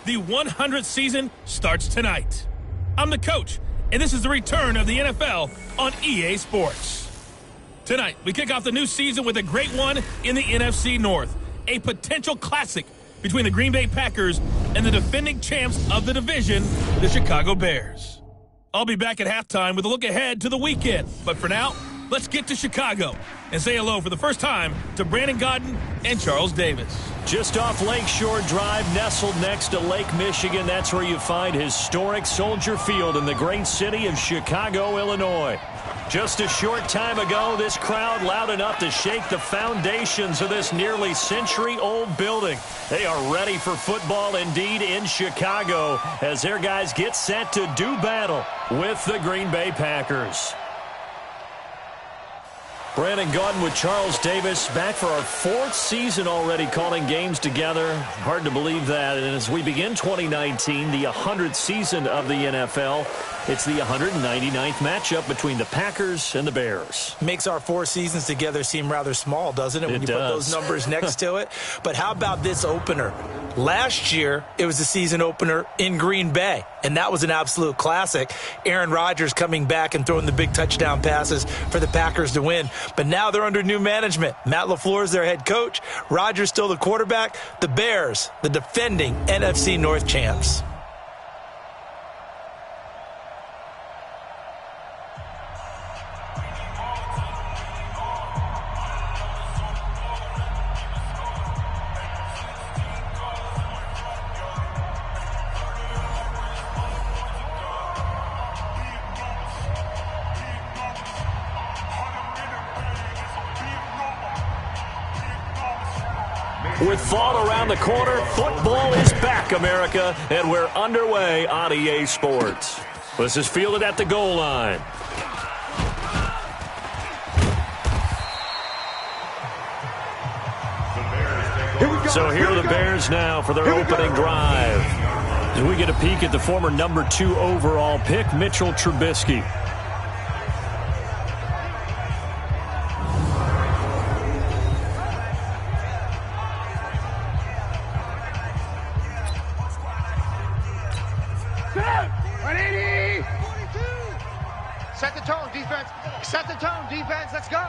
The 100th season starts tonight. I'm the coach, and this is the return of the NFL on EA Sports. Tonight, we kick off the new season with a great one in the NFC North, a potential classic between the Green Bay Packers and the defending champs of the division, the Chicago Bears. I'll be back at halftime with a look ahead to the weekend. But for now, let's get to Chicago and say hello for the first time to Brandon Gaudin and Charles Davis. Just off Lakeshore Drive, nestled next to Lake Michigan, that's where you find historic Soldier Field in the great city of Chicago, Illinois. Just a short time ago, this crowd loud enough to shake the foundations of this nearly century-old building. They are ready for football indeed in Chicago as their guys get set to do battle with the Green Bay Packers. Brandon Gaudin with Charles Davis, back for our 4th season already calling games together. Hard to believe that. And as we begin 2019, the 100th season of the NFL, it's the 199th matchup between the Packers and the Bears. Makes our 4 seasons together seem rather small, doesn't it, when you put those numbers next to it? But how about this opener? Last year, it was the season opener in Green Bay, and that was an absolute classic. Aaron Rodgers coming back and throwing the big touchdown passes for the Packers to win. But now they're under new management. Matt LaFleur is their head coach. Rodgers still the quarterback. The Bears, the defending NFC North champs. With fall around the corner, football is back, America, and we're underway on EA Sports. This is fielded at the goal line. So here are the Bears now for their opening drive. As we get a peek at the former number 2 overall pick, Mitchell Trubisky. Set the tone, defense. Set the tone, defense. Let's go.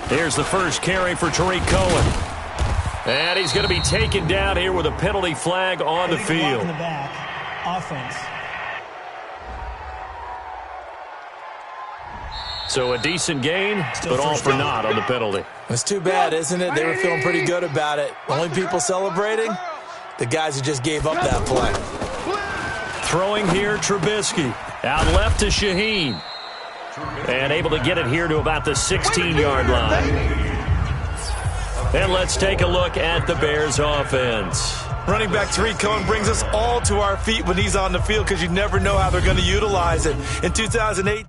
Here's the first carry for Tariq Cohen. And he's going to be taken down here with a penalty flag on the field. In the back. Offense. So a decent gain, but all for naught on the penalty. It's too bad, isn't it? They were feeling pretty good about it. Only people celebrating? The guys who just gave up that play. Throwing here, Trubisky. Out left to Shaheen. And able to get it here to about the 16-yard line. And let's take a look at the Bears offense. Running back Tariq Cohen brings us all to our feet when he's on the field because you never know how they're going to utilize it. In 2008,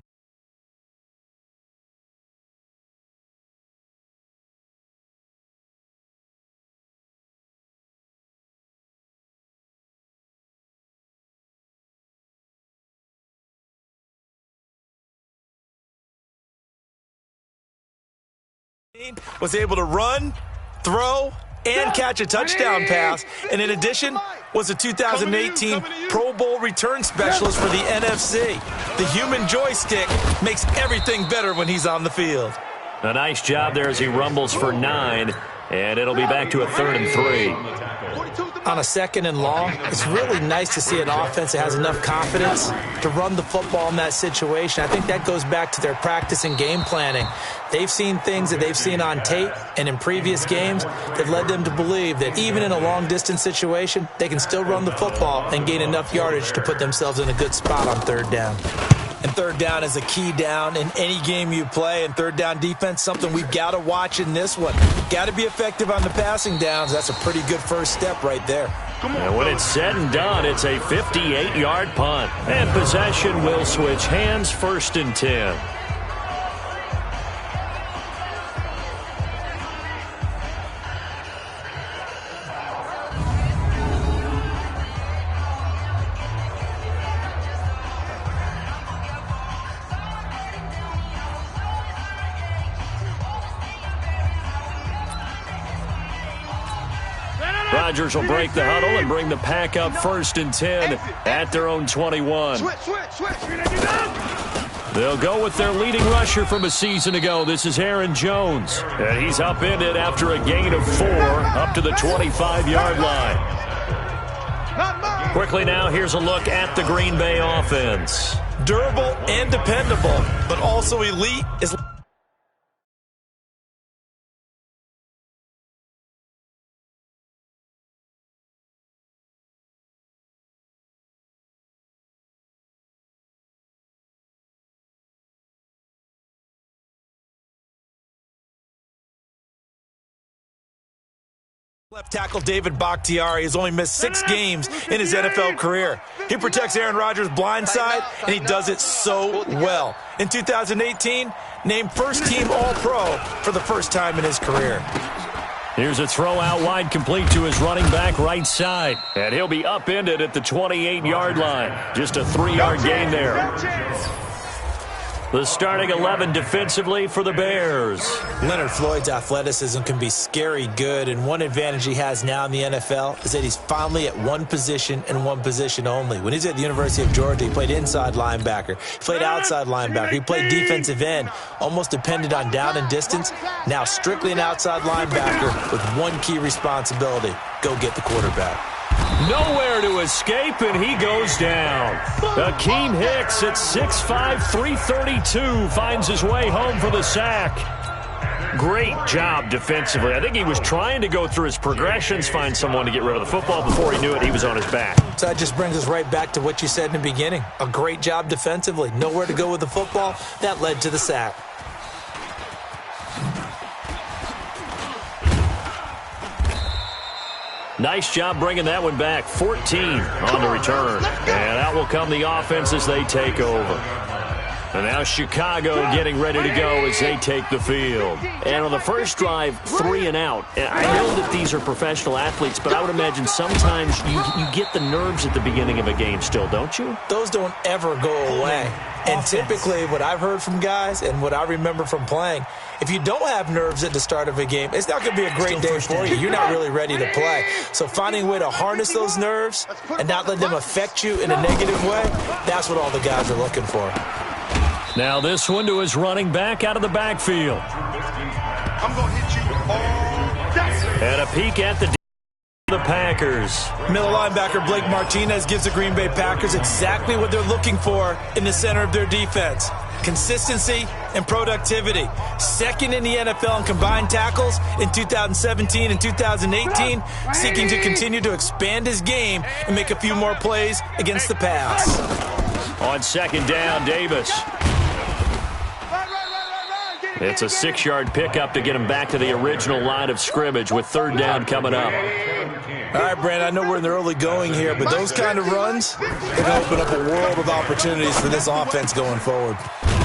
was able to run, throw, and catch a touchdown pass. And in addition, was a 2018 Pro Bowl return specialist for the NFC. The human joystick makes everything better when he's on the field. A nice job there as he rumbles for 9. And it'll be back to a 3rd and 3. On a 2nd and long, it's really nice to see an offense that has enough confidence to run the football in that situation. I think that goes back to their practice and game planning. They've seen things that they've seen on tape and in previous games that led them to believe that even in a long-distance situation, they can still run the football and gain enough yardage to put themselves in a good spot on 3rd down. And 3rd down is a key down in any game you play. And 3rd down defense, something we've got to watch in this one. Got to be effective on the passing downs. That's a pretty good first step right there. And when it's said and done, it's a 58-yard punt. And possession will switch hands, 1st and 10. Rodgers will break the huddle and bring the pack up 1st and 10 at their own 21. They'll go with their leading rusher from a season ago. This is Aaron Jones. And he's upended after a gain of 4 up to the 25-yard line. Quickly now, here's a look at the Green Bay offense. Durable and dependable, but also elite is... Left tackle David Bakhtiari has only missed 6 games in his NFL career. He protects Aaron Rodgers' blind side, and he does it so well. In 2018, named first-team All-Pro for the first time in his career. Here's a throw out wide, complete to his running back right side. And he'll be upended at the 28-yard line. Just a 3-yard gain there. The starting 11 defensively for the Bears. Leonard Floyd's athleticism can be scary good, and one advantage he has now in the NFL is that he's finally at one position and one position only. When he's at the University of Georgia, he played inside linebacker. He played outside linebacker. He played defensive end, almost depended on down and distance. Now strictly an outside linebacker with one key responsibility: go get the quarterback. Nowhere to escape, and he goes down. Hakeem Hicks at 6'5", 332 finds his way home for the sack. Great job defensively. I think he was trying to go through his progressions, find someone to get rid of the football. Before he knew it, he was on his back. So that just brings us right back to what you said in the beginning. A great job defensively. Nowhere to go with the football. That led to the sack. Nice job bringing that one back. 14 on the return. And out will come the offense as they take over. And now Chicago getting ready to go as they take the field. And on the first drive, 3 and out. I know that these are professional athletes, but I would imagine sometimes you get the nerves at the beginning of a game still, don't you? Those don't ever go away. And typically what I've heard from guys and what I remember from playing, if you don't have nerves at the start of a game, it's not going to be a great day for you. You're not really ready to play. So finding a way to harness those nerves and not let them affect you in a negative way, that's what all the guys are looking for. Now this one to his running back out of the backfield. I'm going to hit you all day. And a peek at the Packers. Middle linebacker Blake Martinez gives the Green Bay Packers exactly what they're looking for in the center of their defense. Consistency and productivity. Second in the NFL in combined tackles in 2017 and 2018, seeking to continue to expand his game and make a few more plays against the pass. On second down, Davis. It's a 6-yard pickup to get him back to the original line of scrimmage with third down coming up. All right, Brandon, I know we're in the early going here, but those kind of runs can open up a world of opportunities for this offense going forward.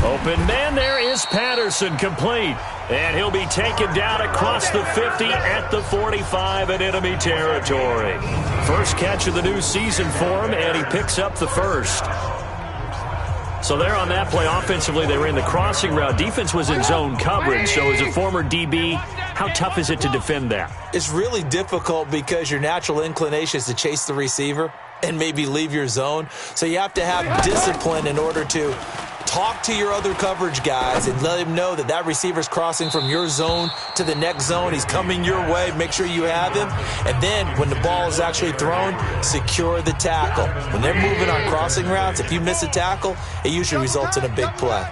Open man there is Patterson, complete. And he'll be taken down across the 50 at the 45 in enemy territory. First catch of the new season for him, and he picks up the first. So there on that play, offensively, they ran the crossing route. Defense was in zone coverage, so as a former DB, how tough is it to defend that? It's really difficult because your natural inclination is to chase the receiver and maybe leave your zone. So you have to have discipline in order to talk to your other coverage guys and let him know that that receiver's crossing from your zone to the next zone. He's coming your way. Make sure you have him. And then when the ball is actually thrown, secure the tackle. When they're moving on crossing routes, if you miss a tackle, it usually results in a big play.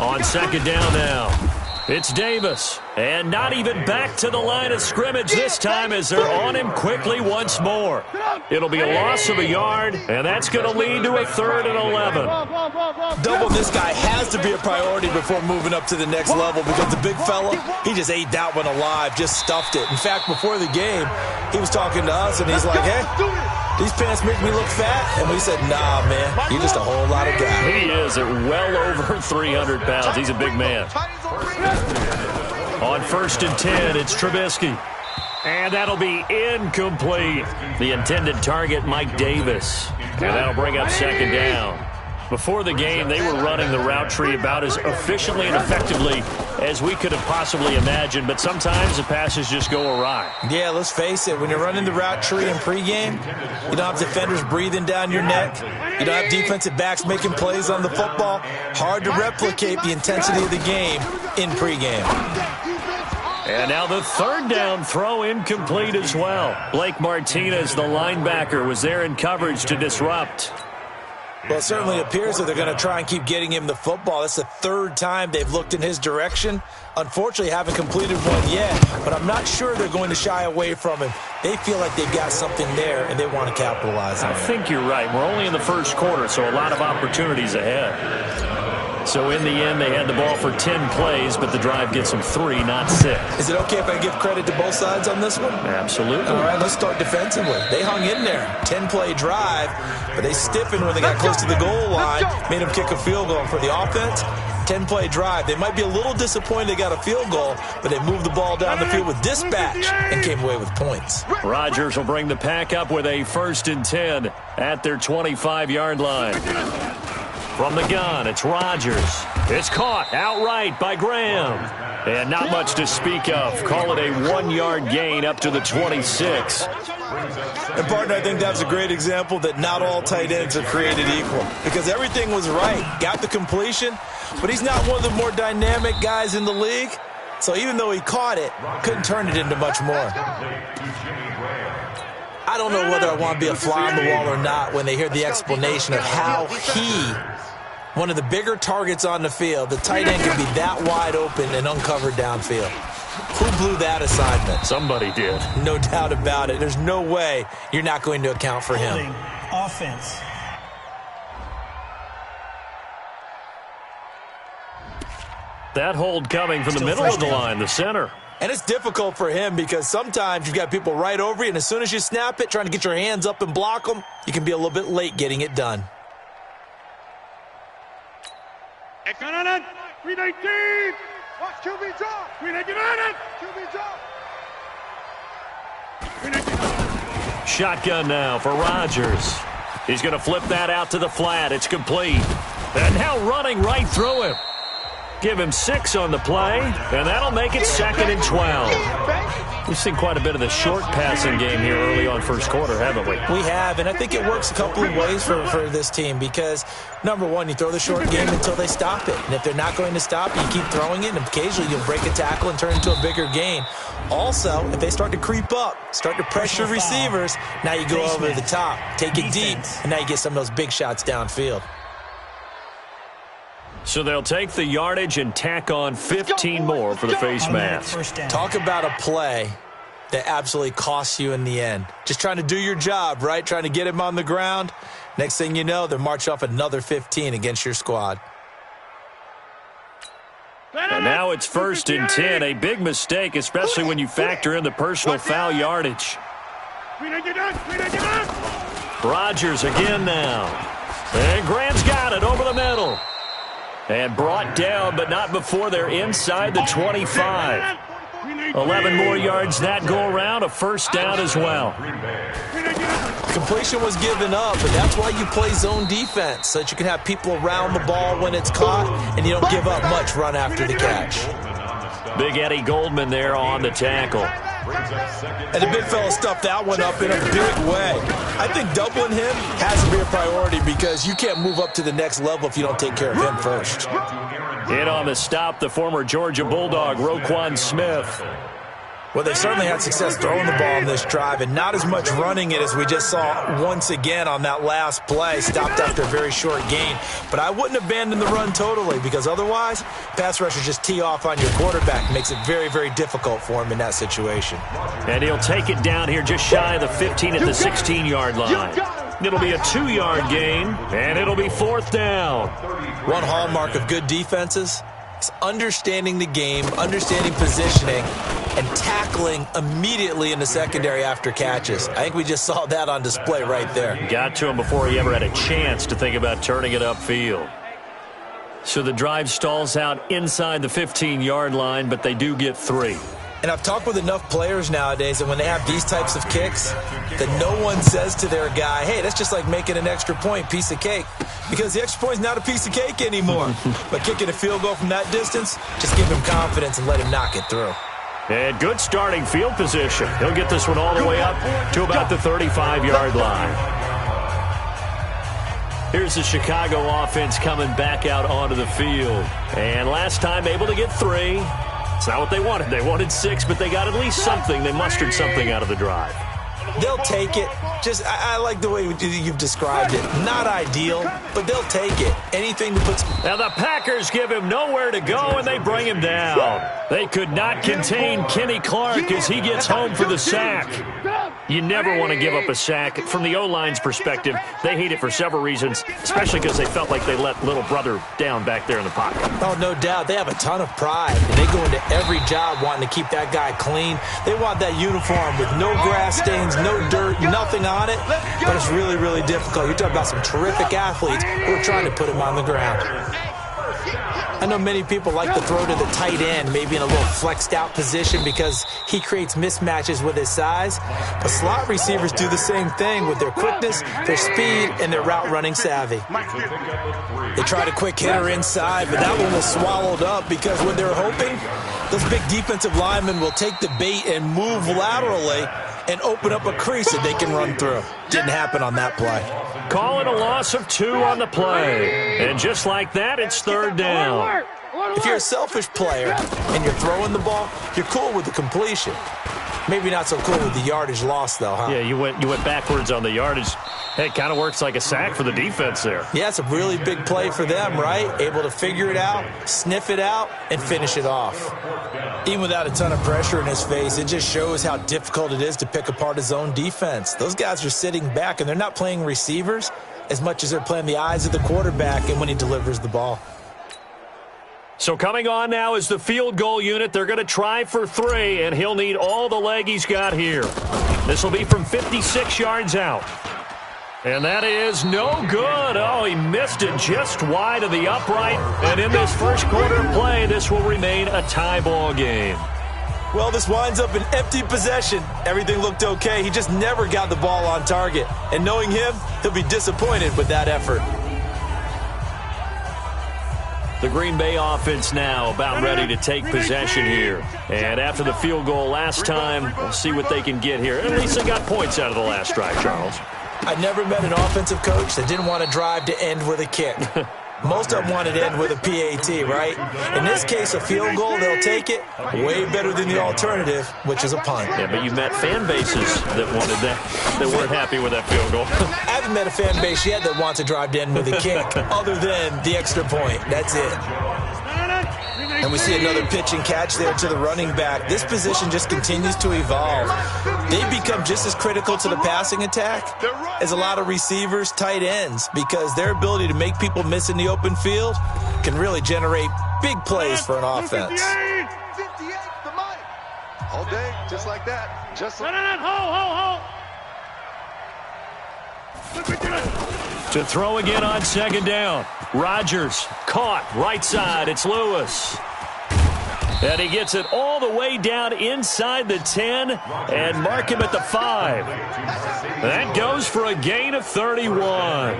On second down now, it's Davis. And not even back to the line of scrimmage this time as they're on him quickly once more. It'll be a loss of a yard, and that's going to lead to a 3rd and 11. Double this guy has to be a priority before moving up to the next level because the big fella, he just ate that one alive, just stuffed it. In fact, before the game, he was talking to us, and he's like, hey, these pants make me look fat. And we said, nah, man, you're just a whole lot of guy. He is at well over 300 pounds. He's a big man. On 1st and 10, it's Trubisky. And that'll be incomplete. The intended target, Mike Davis. And that'll bring up second down. Before the game, they were running the route tree about as efficiently and effectively as we could have possibly imagined, but sometimes the passes just go awry. Yeah, let's face it. When you're running the route tree in pregame, you don't have defenders breathing down your neck. You don't have defensive backs making plays on the football. Hard to replicate the intensity of the game in pregame. And now the third down throw incomplete as well. Blake Martinez, the linebacker, was there in coverage to disrupt. Well, it certainly appears that they're going to try and keep getting him the football. That's the third time they've looked in his direction. Unfortunately, haven't completed one yet, but I'm not sure they're going to shy away from him. They feel like they've got something there, and they want to capitalize on it. I think you're right. We're only in the first quarter, so a lot of opportunities ahead. So in the end, they had the ball for 10 plays, but the drive gets them 3, not 6. Is it okay if I give credit to both sides on this one? Absolutely. All right, let's start defensively. They hung in there. 10-play drive, but they stiffened when they got close to the goal line, made them kick a field goal. For the offense, 10-play drive. They might be a little disappointed they got a field goal, but they moved the ball down the field with dispatch and came away with points. Rodgers will bring the pack up with a 1st and 10 at their 25-yard line. From the gun, it's Rodgers. It's caught outright by Graham. And not much to speak of. Call it a 1-yard gain up to the 26. And, partner, I think that's a great example that not all tight ends are created equal. Because everything was right. Got the completion, but he's not one of the more dynamic guys in the league. So even though he caught it, couldn't turn it into much more. I don't know whether I want to be a fly on the wall or not when they hear the explanation of how one of the bigger targets on the field, the tight end can be that wide open and uncovered downfield. Who blew that assignment? Somebody did. No doubt about it. There's no way you're not going to account for him. Offense. That hold coming from the middle of the line, the center. And it's difficult for him because sometimes you've got people right over you, and as soon as you snap it, trying to get your hands up and block them, you can be a little bit late getting it done. Excellent. 319. Watch QB draw. 319. QB draw. Shotgun now for Rodgers. He's going to flip that out to the flat. It's complete. And now running right through him. Give him 6 on the play, and that'll make it 2nd and 12. We've seen quite a bit of the short passing game here early on first quarter, haven't we? We have, and I think it works a couple of ways for this team because, number one, you throw the short game until they stop it. And if they're not going to stop it, you keep throwing it, and occasionally you'll break a tackle and turn it into a bigger gain. Also, if they start to creep up, start to pressure receivers, now you go over the top, take it deep, and now you get some of those big shots downfield. So they'll take the yardage and tack on 15 more for the face mask. Talk about a play that absolutely costs you in the end. Just trying to do your job, right? Trying to get him on the ground. Next thing you know, they're marching off another 15 against your squad. And now it's 1st and 10. A big mistake, especially when you factor in the personal foul yardage. Rodgers again now. And Graham's got it over the middle. And brought down, but not before they're inside the 25. 11 more yards that go around, a 1st down as well. Completion was given up, but that's why you play zone defense, so that you can have people around the ball when it's caught, and you don't give up much run after the catch. Big Eddie Goldman there on the tackle. And the big fella stuffed that one up in a big way. I think doubling him has to be a priority because you can't move up to the next level if you don't take care of him first. In on the stop, the former Georgia Bulldog, Roquan Smith. Well, they certainly had success throwing the ball in this drive and not as much running it as we just saw once again on that last play. Stopped after a very short gain. But I wouldn't abandon the run totally because otherwise, pass rushers just tee off on your quarterback. Makes it very, very difficult for him in that situation. And he'll take it down here just shy of the 15 at the 16-yard line. It'll be a 2-yard gain, and it'll be 4th down. One hallmark of good defenses is understanding the game, understanding positioning, and tackling immediately in the secondary after catches. I think we just saw that on display right there. Got to him before he ever had a chance to think about turning it upfield. So the drive stalls out inside the 15-yard line, but they do get 3. And I've talked with enough players nowadays that when they have these types of kicks, that no one says to their guy, hey, that's just like making an extra point, piece of cake. Because the extra point is not a piece of cake anymore. But kicking a field goal from that distance, just give him confidence and let him knock it through. And good starting field position. He'll get this one all the way up to about the 35-yard line. Here's the Chicago offense coming back out onto the field. And last time able to get 3. It's not what they wanted. They wanted 6, but they got at least something. They mustered something out of the drive. They'll take it. Just, I like the way you've described it. Not ideal, but they'll take it. Anything to put... Now the Packers give him nowhere to go, and they bring him down. They could not contain Kenny Clark as he gets home for the sack. You never want to give up a sack. From the O-line's perspective, they hate it for several reasons, especially because they felt like they let little brother down back there in the pocket. Oh, no doubt. They have a ton of pride. And they go into every job wanting to keep that guy clean. They want that uniform with no grass stains, no dirt, nothing on it. But it's really, really difficult. You're talking about some terrific athletes who are trying to put him on the ground. I know many people like to throw to the tight end, maybe in a little flexed out position because he creates mismatches with his size. But slot receivers do the same thing with their quickness, their speed, and their route running savvy. They tried a quick hitter inside, but that one was swallowed up because what they're hoping, those big defensive linemen will take the bait and move laterally and open up a crease that they can run through. Didn't happen on that play. Calling a loss of 2 on the play. And just like that, it's 3rd down. If you're a selfish player and you're throwing the ball, you're cool with the completion. Maybe not so cool with the yardage loss, though, huh? Yeah, you went backwards on the yardage. Hey, it kind of works like a sack for the defense there. Yeah, it's a really big play for them, right? Able to figure it out, sniff it out, and finish it off. Even without a ton of pressure in his face, it just shows how difficult it is to pick apart his own defense. Those guys are sitting back, and they're not playing receivers as much as they're playing the eyes of the quarterback and when he delivers the ball. So coming on now is the field goal unit. They're going to try for 3, and he'll need all the leg he's got here. This will be from 56 yards out. And that is no good. Oh, he missed it just wide of the upright. And in this first quarter play, this will remain a tie ball game. Well, this winds up an empty possession. Everything looked okay. He just never got the ball on target. And knowing him, he'll be disappointed with that effort. The Green Bay offense now about ready to take possession here. And after the field goal last time, we'll see what they can get here. At least they got points out of the last drive, Charles. I never met an offensive coach that didn't want to drive to end with a kick. Most of them want it to end with a PAT, right? In this case, a field goal, they'll take it. Way better than the alternative, which is a punt. Yeah, but you met fan bases that wanted that, that weren't happy with that field goal. I haven't met a fan base yet that wants to drive to end with a kick, other than the extra point. That's it. And we see another pitch and catch there to the running back. This position just continues to evolve. They become just as critical to the passing attack as a lot of receivers, tight ends, because their ability to make people miss in the open field can really generate big plays for an offense. 58, the mic. All day, just like that. Just like To throw again on 2nd down. Rodgers caught right side. It's Lewis. And he gets it all the way down inside the 10 and mark him at the 5. That goes for a gain of 31.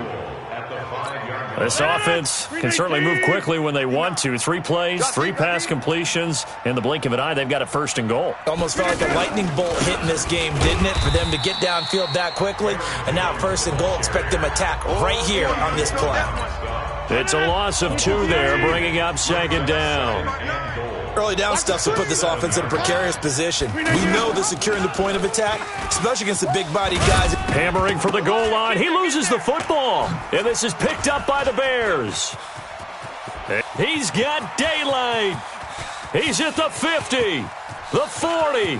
This offense can certainly move quickly when they want to. 3 plays, 3 pass completions. In the blink of an eye, they've got a 1st and goal. Almost felt like a lightning bolt hit in this game, didn't it, for them to get downfield that quickly? And now 1st and goal, expect them to attack right here on this play. It's a loss of 2 there, bringing up 2nd down. Early down stuff will put this offense in a precarious position. We know they're securing the point of attack, especially against the big-bodied guys. Hammering for the goal line. He loses the football. And this is picked up by the Bears. He's got daylight. He's at the 50, the 40,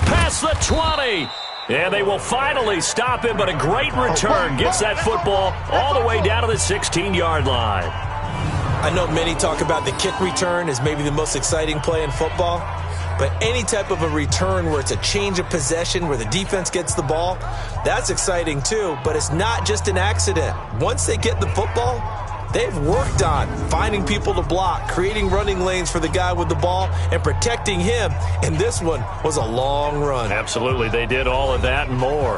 past the 20. And they will finally stop him, but a great return gets that football all the way down to the 16-yard line. I know many talk about the kick return as maybe the most exciting play in football, but any type of a return where it's a change of possession, where the defense gets the ball, that's exciting too, but it's not just an accident. Once they get the football, they've worked on finding people to block, creating running lanes for the guy with the ball, and protecting him. And this one was a long run. Absolutely, they did all of that and more.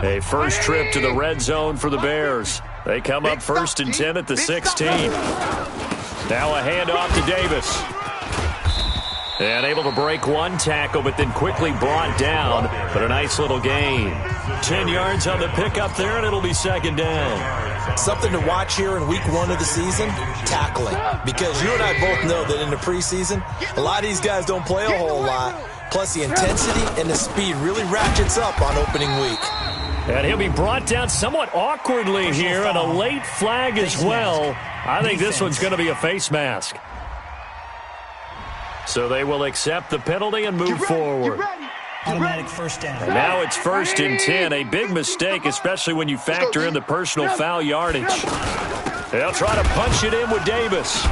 A first trip to the red zone for the Bears. They come up 1st and 10 at the 16. Now a handoff to Davis. And able to break one tackle, but then quickly brought down. But a nice little gain. 10 yards on the pickup there, and it'll be 2nd down. Something to watch here in week 1 of the season, tackling. Because you and I both know that in the preseason, a lot of these guys don't play a whole lot. Plus the intensity and the speed really ratchets up on opening week. And he'll be brought down somewhat awkwardly here, and a late flag as well. I think this one's going to be a face mask. So they will accept the penalty and move forward. Automatic first down. And now it's 1st and 10. A big mistake, especially when you factor in the personal foul yardage. They'll try to punch it in with Davis.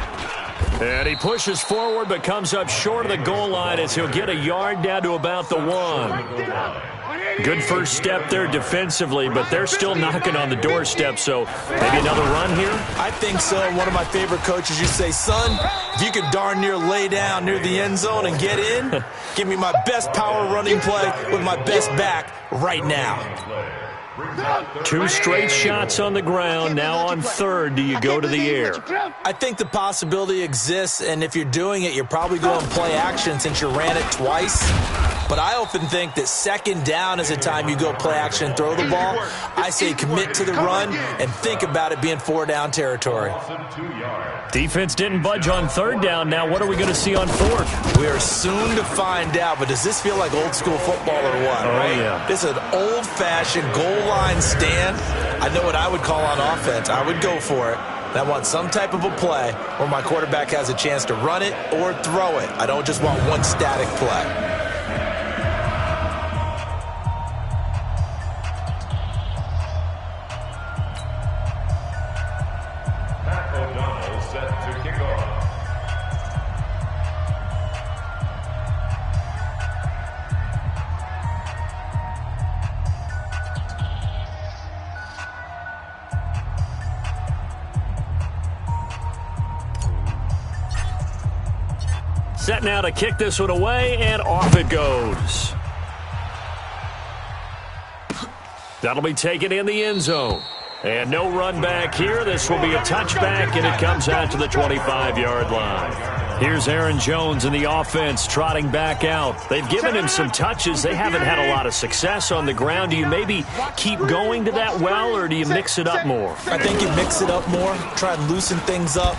And he pushes forward but comes up short of the goal line as he'll get a yard down to about the 1. Good first step there defensively, but they're still knocking on the doorstep, so maybe another run here? I think so. One of my favorite coaches used to say, son, if you can darn near lay down near the end zone and get in, give me my best power running play with my best back right now. 2 straight shots on the ground. Now on 3rd, do you go to the air? I think the possibility exists, and if you're doing it, you're probably going to play action since you ran it twice. But I often think that 2nd down is the time you go play action and throw the ball. I say commit to the run and think about it being 4-down territory. Defense didn't budge on 3rd down. Now what are we going to see on 4th? We are soon to find out, but does this feel like old school football or what? Oh, right? yeah. This is an old-fashioned goal line stand. I know what I would call on offense. I would go for it. And I want some type of a play where my quarterback has a chance to run it or throw it. I don't just want one static play. Set now to kick this one away, and off it goes. That'll be taken in the end zone. And no run back here. This will be a touchback, and it comes out to the 25-yard line. Here's Aaron Jones in the offense trotting back out. They've given him some touches. They haven't had a lot of success on the ground. Do you maybe keep going to that well, or do you mix it up more? I think you mix it up more, try and loosen things up.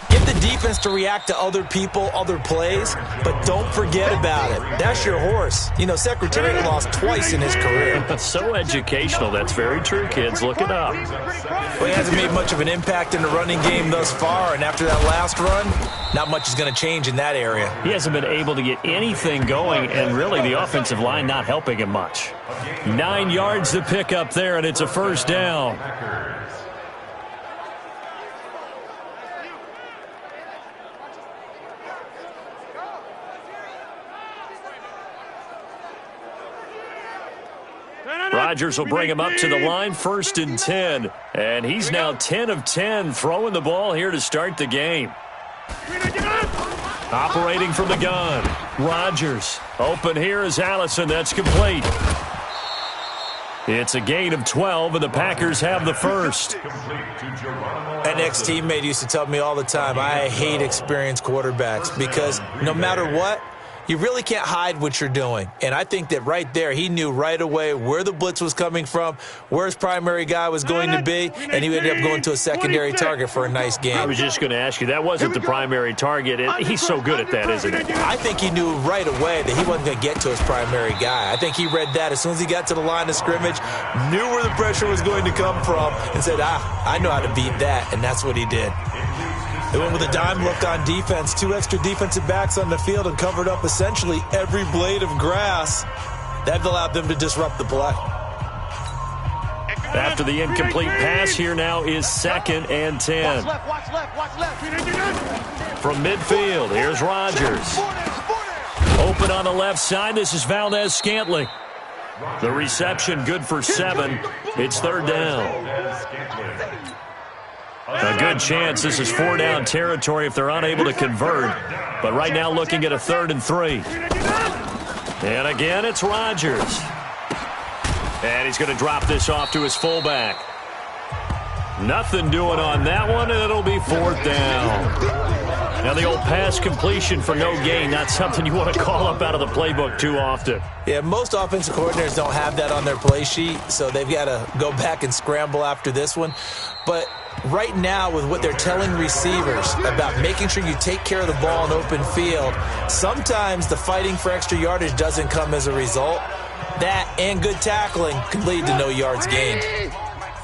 Get the defense to react to other people, other plays, but don't forget about it. That's your horse. You know, Secretariat lost twice in his career. So educational. That's very true, kids. Look it up. Well, he hasn't made much of an impact in the running game thus far, and after that last run, not much is going to change in that area. He hasn't been able to get anything going, and really the offensive line not helping him much. 9 yards to pick up there, and it's a 1st down. Rodgers will bring him up to the line, 1st and 10. And he's now 10 of 10 throwing the ball here to start the game. Operating from the gun. Rodgers. Open here is Allison. That's complete. It's a gain of 12, and the Packers have the first. An ex-teammate used to tell me all the time, I hate experienced quarterbacks because no matter what, you really can't hide what you're doing. And I think that right there, he knew right away where the blitz was coming from, where his primary guy was going to be, and he ended up going to a secondary target for a nice game. I was just going to ask you, that wasn't the primary target. He's so good at that, isn't he? I think he knew right away that he wasn't going to get to his primary guy. I think he read that as soon as he got to the line of scrimmage, knew where the pressure was going to come from, and said, I know how to beat that, and that's what he did. They went with a dime look on defense, 2 extra defensive backs on the field and covered up essentially every blade of grass. That allowed them to disrupt the play. After the incomplete pass, here now is 2nd and 10. Watch left. From midfield, here's Rodgers. Open on the left side, this is Valdez-Scantling. The reception good for 7. It's third down. A good chance this is 4-down territory if they're unable to convert. But right now looking at a 3rd and 3. And again, it's Rodgers. And he's going to drop this off to his fullback. Nothing doing on that one, and it'll be 4th down. Now the old pass completion for no gain, not something you want to call up out of the playbook too often. Yeah, most offensive coordinators don't have that on their play sheet, so they've got to go back and scramble after this one. But right now, with what they're telling receivers about making sure you take care of the ball in open field, sometimes the fighting for extra yardage doesn't come as a result. That and good tackling can lead to no yards gained.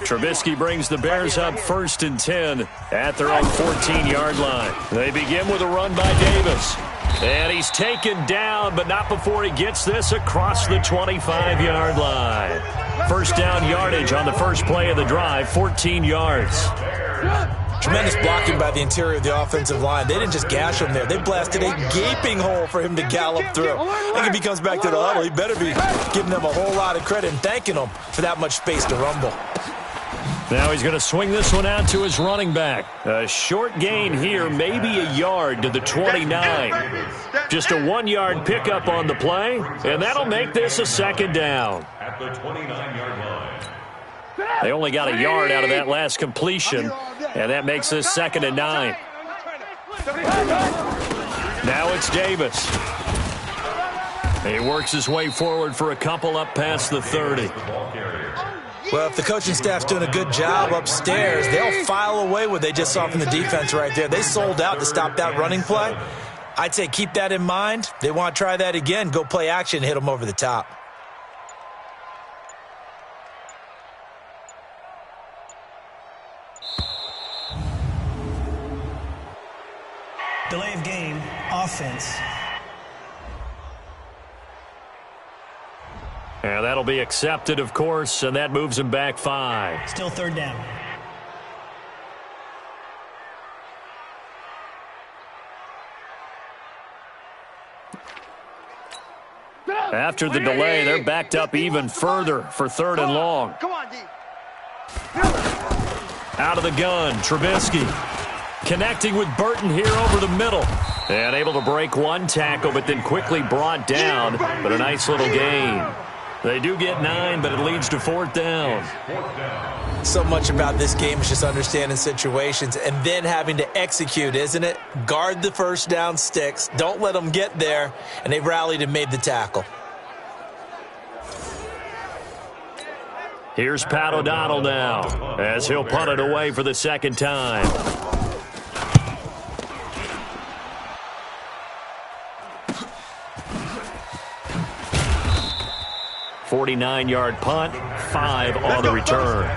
Trubisky brings the Bears up 1st and 10 at their own 14-yard line. They begin with a run by Davis. And he's taken down, but not before he gets this across the 25-yard line. 1st down yardage on the first play of the drive, 14 yards. Tremendous blocking by the interior of the offensive line. They didn't just gash him there. They blasted a gaping hole for him to gallop through. I think if he comes back to the huddle, he better be giving them a whole lot of credit and thanking them for that much space to rumble. Now he's going to swing this one out to his running back. A short gain here, maybe a yard to the 29. Just a 1-yard pickup on the play, and that'll make this a 2nd down. At the 29-yard line. They only got a yard out of that last completion, and that makes this 2nd and 9. Now it's Davis. He works his way forward for a couple up past the 30. Well, if the coaching staff's doing a good job upstairs, they'll file away what they just saw from the defense right there. They sold out to stop that running play. I'd say keep that in mind. They want to try that again. Go play action, hit them over the top. Delay of game, offense. And that'll be accepted, of course, and that moves him back 5. Still 3rd down. After the delay, they're backed up even further for 3rd and long. Out of the gun, Trubisky. Connecting with Burton here over the middle. And able to break one tackle, but then quickly brought down. But a nice little gain. They do get 9, but it leads to 4th down. So much about this game is just understanding situations and then having to execute, isn't it? Guard the 1st down sticks. Don't let them get there. And they rallied and made the tackle. Here's Pat O'Donnell now as he'll punt it away for the 2nd time. .49-yard punt, 5 on the return.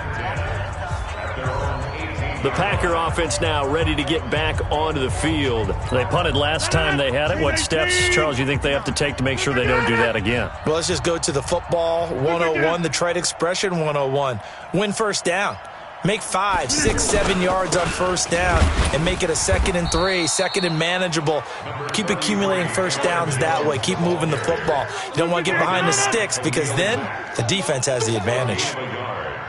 The Packer offense now ready to get back onto the field. They punted last time they had it. What steps, Charles, you think they have to take to make sure they don't do that again? Well, let's just go to the football 101, the trite expression 101. Win 1st down. Make 5, 6, 7 yards on 1st down and make it a 2nd and 3, 2nd and manageable. Keep accumulating 1st downs that way. Keep moving the football. You don't want to get behind the sticks because then the defense has the advantage.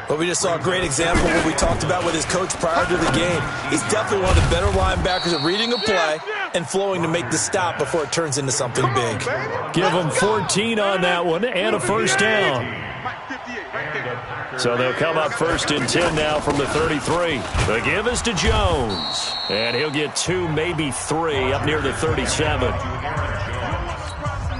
But we just saw a great example of what we talked about with his coach prior to the game. He's definitely one of the better linebackers at reading a play and flowing to make the stop before it turns into something big. Give him 14 on that one and a 1st down. So they'll come up 1st and 10 now from the 33. The give is to Jones. And he'll get 2, maybe 3 up near the 37.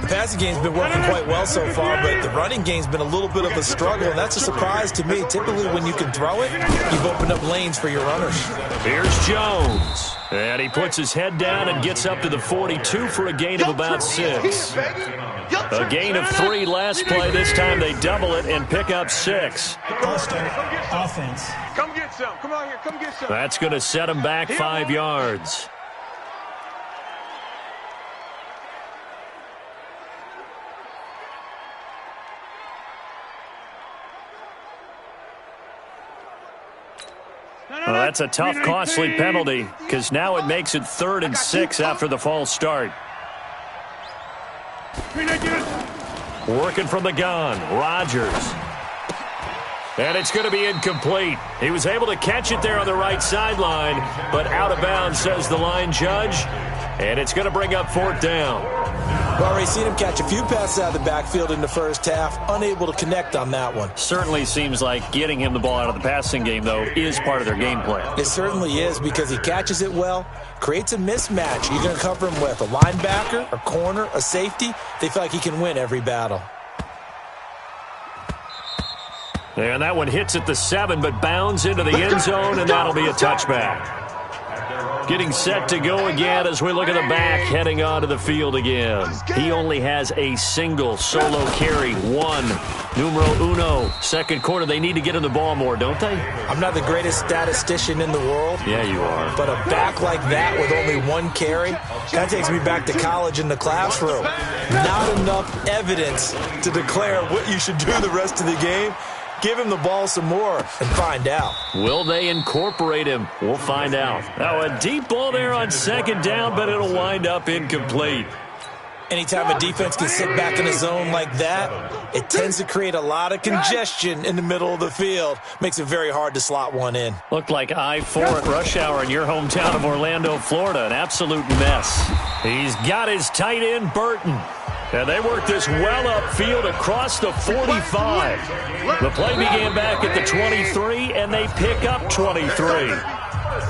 The passing game's been working quite well so far, but the running game's been a little bit of a struggle, and that's a surprise to me. Typically, when you can throw it, you've opened up lanes for your runners. Here's Jones. And he puts his head down and gets up to the 42 for a gain of about 6. A gain of 3 last play. This time they double it and pick up 6. Offense. Come get some. Come on here. Come get some. That's going to set him back 5 yards. Well, that's a tough, costly penalty because now it makes it 3rd and 6 after the false start. Working from the gun, Rodgers. And it's going to be incomplete. He was able to catch it there on the right sideline, but out of bounds, says the line judge. And it's going to bring up 4th down. Well, we've seen him catch a few passes out of the backfield in the first half, unable to connect on that one. Certainly seems like getting him the ball out of the passing game, though, is part of their game plan. It certainly is, because he catches it well, creates a mismatch. You're going to cover him with a linebacker, a corner, a safety. They feel like he can win every battle. And that one hits at the 7, but bounds into the end zone, and that'll be a touchback. Getting set to go again as we look at the back, heading onto the field again. He only has a single solo carry, 1, numero uno, second quarter. They need to get him the ball more, don't they? I'm not the greatest statistician in the world. Yeah, you are. But a back like that with only 1 carry, that takes me back to college in the classroom. Not enough evidence to declare what you should do the rest of the game. Give him the ball some more and find out. Will they incorporate him? We'll find out. Now, a deep ball there on 2nd down, but it'll wind up incomplete. Anytime a defense can sit back in a zone like that, it tends to create a lot of congestion in the middle of the field. Makes it very hard to slot one in. Looked like I-4 at rush hour in your hometown of Orlando, Florida. An absolute mess. He's got his tight end, Burton. And they work this well upfield across the 45. The play began back at the 23, and they pick up 23.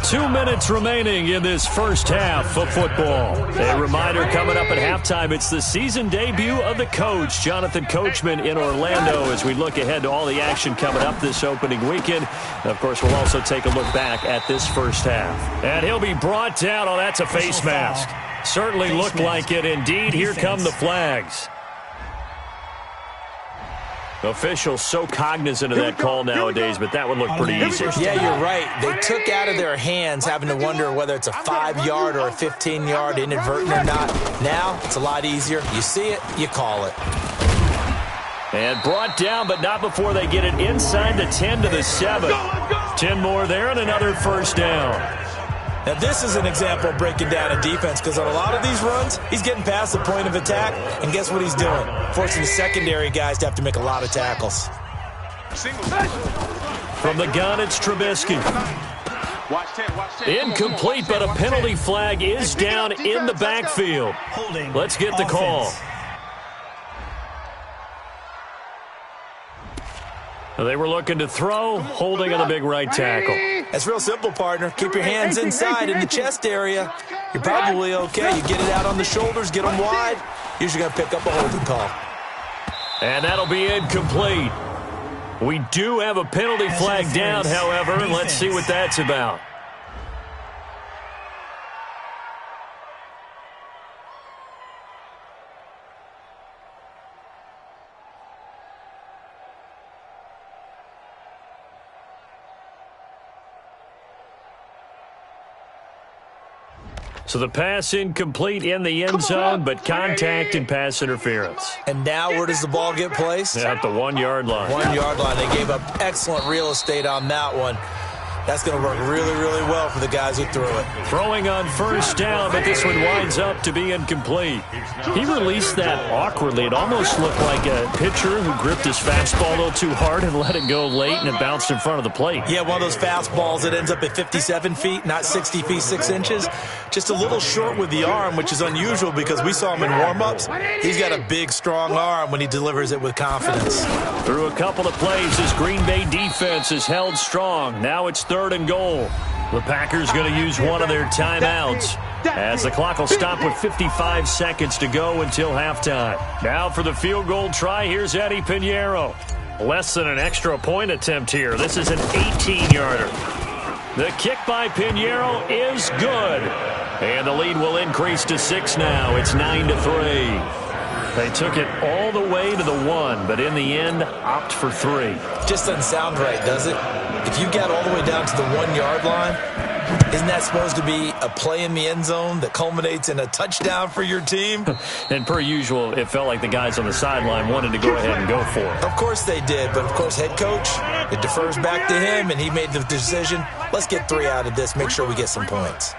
2 minutes remaining in this first half of football. A reminder coming up at halftime, it's the season debut of the coach, Jonathan Coachman, in Orlando, as we look ahead to all the action coming up this opening weekend. And of course, we'll also take a look back at this first half. And he'll be brought down. Oh, that's a face mask. Certainly looked like it indeed. Here come the flags. Officials so cognizant of that call nowadays, but that would look pretty easy. Yeah, you're right. They took out of their hands having to wonder whether it's a 5-yard or a 15-yard inadvertent or not. Now, it's a lot easier. You see it, you call it. And brought down, but not before they get it inside the 10 to the 7. 10 more there and another first down. Now, this is an example of breaking down a defense, because on a lot of these runs, he's getting past the point of attack, and guess what he's doing? Forcing the secondary guys to have to make a lot of tackles. From the gun, it's Trubisky. Incomplete, but a penalty flag is down in the backfield. Let's get the call. They were looking to throw, holding on the big right tackle. That's real simple, partner. Keep your hands inside in the chest area. You're probably okay. You get it out on the shoulders, get them wide. Usually going to pick up a holding call. And that'll be incomplete. We do have a penalty flag down, however, and let's see what that's about. So the pass incomplete in the end zone, but contact and pass interference. And now where does the ball get placed? At the 1-yard line. 1-yard line. They gave up excellent real estate on that one. That's going to work really, really well for the guys who threw it. Throwing on first down, but this one winds up to be incomplete. He released that awkwardly. It almost looked like a pitcher who gripped his fastball a little too hard and let it go late, and it bounced in front of the plate. Yeah, one of those fastballs that ends up at 57 feet, not 60 feet, 6 inches. Just a little short with the arm, which is unusual because we saw him in warm-ups. He's got a big, strong arm when he delivers it with confidence. Through a couple of plays, this Green Bay defense is held strong. Now it's 3rd and goal. The Packers going to use one of their timeouts as the clock will stop with 55 seconds to go until halftime. Now for the field goal try, here's Eddie Pinheiro. Less than an extra point attempt here. This is an 18-yarder. The kick by Pinheiro is good. And the lead will increase to 6 now. It's 9-3. They took it all the way to the 1, but in the end, opt for 3. Just doesn't sound right, does it? If you get all the way down to the 1-yard line, isn't that supposed to be a play in the end zone that culminates in a touchdown for your team? And per usual, it felt like the guys on the sideline wanted to go ahead and go for it. Of course they did, but of course head coach, it defers back to him, and he made the decision, let's get 3 out of this, make sure we get some points.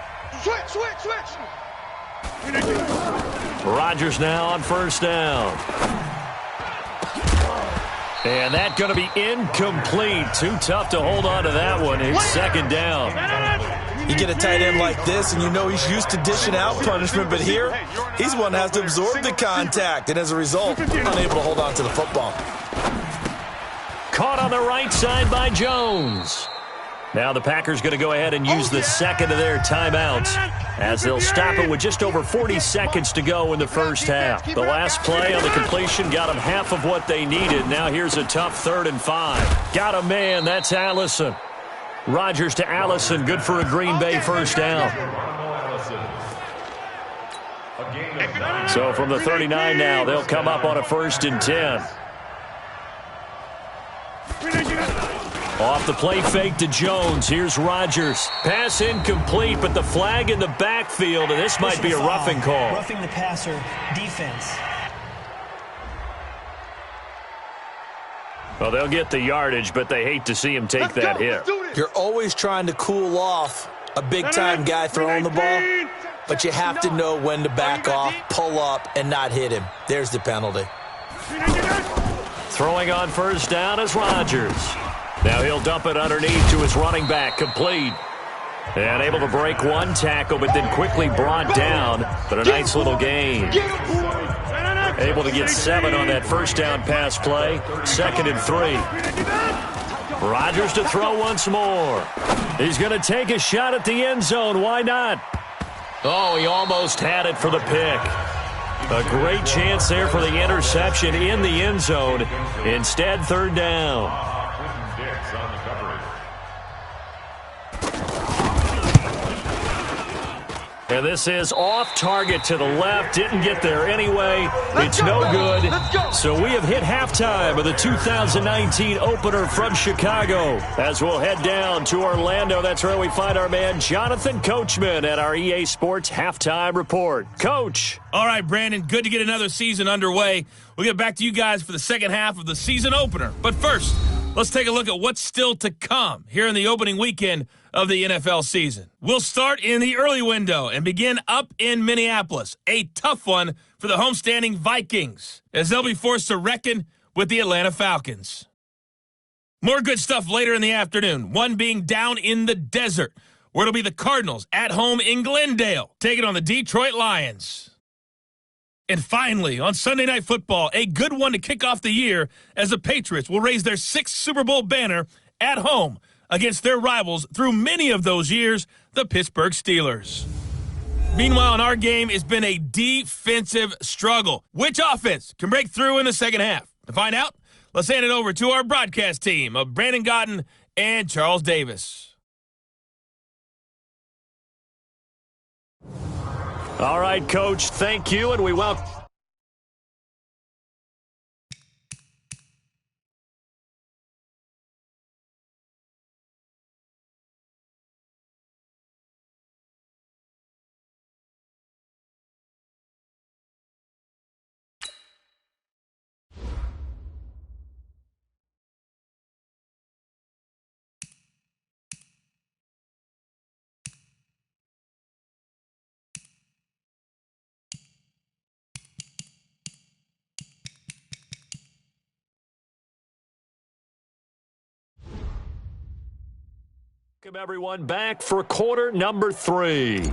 Rodgers now on first down. And that's going to be incomplete. Too tough to hold on to that one. It's second down. You get a tight end like this, and you know he's used to dishing out punishment, but here, he's one that has to absorb the contact, and as a result, unable to hold on to the football. Caught on the right side by Jones. Now the Packers going to go ahead and use the second of their timeouts as they'll stop it with just over 40 seconds to go in the first half. The last play on the completion got them half of what they needed. Now here's a tough 3rd and 5. Got a man. That's Allison. Rodgers to Allison. Good for a Green Bay first down. So from the 39 now, they'll come up on a 1st and 10. Off the play fake to Jones. Here's Rodgers. Pass incomplete, but the flag in the backfield, and this might be a roughing call. Roughing the passer, defense. Well, they'll get the yardage, but they hate to see him take that hit. You're always trying to cool off a big-time guy throwing the ball, but you have to know when to back off, pull up, and not hit him. There's the penalty. Throwing on first down is Rodgers. Now he'll dump it underneath to his running back, complete. And able to break one tackle, but then quickly brought down. But a nice little gain. Able to get 7 on that first down pass play. 2nd and 3. Rodgers to throw once more. He's going to take a shot at the end zone. Why not? Oh, he almost had it for the pick. A great chance there for the interception in the end zone. Instead, 3rd down. And this is off target to the left. Didn't get there anyway. It's no good. So we have hit halftime of the 2019 opener from Chicago. As we'll head down to Orlando, that's where we find our man Jonathan Coachman at our EA Sports Halftime Report. Coach. All right, Brandon, good to get another season underway. We'll get back to you guys for the second half of the season opener. But first, let's take a look at what's still to come here in the opening weekend of the NFL season. We'll start in the early window and begin up in Minneapolis. A tough one for the homestanding Vikings, as they'll be forced to reckon with the Atlanta Falcons. More good stuff later in the afternoon, one being down in the desert, where it'll be the Cardinals at home in Glendale, taking on the Detroit Lions. And finally, on Sunday Night Football, a good one to kick off the year as the Patriots will raise their 6th Super Bowl banner at home against their rivals through many of those years, the Pittsburgh Steelers. Meanwhile, in our game, it's been a defensive struggle. Which offense can break through in the second half? To find out, let's hand it over to our broadcast team of Brandon Godden and Charles Davis. All right, Coach, thank you, and we welcome... Welcome, everyone, back for quarter number 3.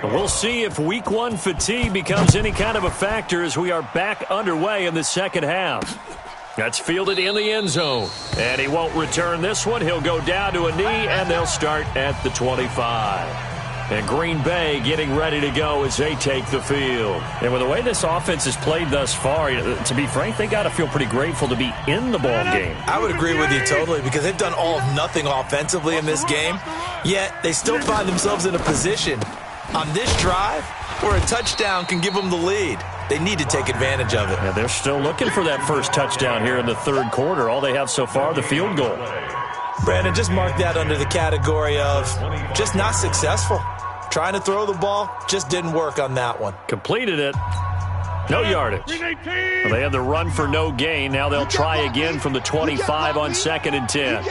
We'll see if week 1 fatigue becomes any kind of a factor as we are back underway in the second half. That's fielded in the end zone. And he won't return this one. He'll go down to a knee, and they'll start at the 25. And Green Bay getting ready to go as they take the field. And with the way this offense has played thus far, to be frank, they got to feel pretty grateful to be in the ball game. I would agree with you totally because they've done all of nothing offensively in this game, yet they still find themselves in a position on this drive where a touchdown can give them the lead. They need to take advantage of it. Yeah, they're still looking for that first touchdown here in the third quarter. All they have so far, the field goal. Brandon, just mark that under the category of just not successful. Trying to throw the ball, just didn't work on that one. Completed it. No yardage. Well, they had the run for no gain. Now they'll try again from the 25 on 2nd and 10.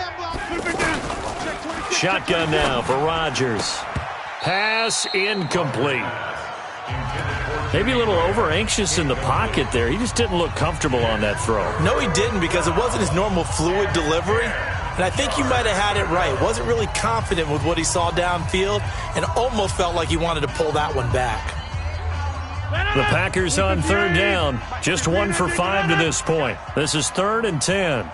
Shotgun now for Rodgers. Pass incomplete. Maybe a little over-anxious in the pocket there. He just didn't look comfortable on that throw. No, he didn't, because it wasn't his normal fluid delivery. And I think you might have had it right. Wasn't really confident with what he saw downfield and almost felt like he wanted to pull that one back. The Packers on third down. Just 1 for 5 to this point. This is 3rd and 10.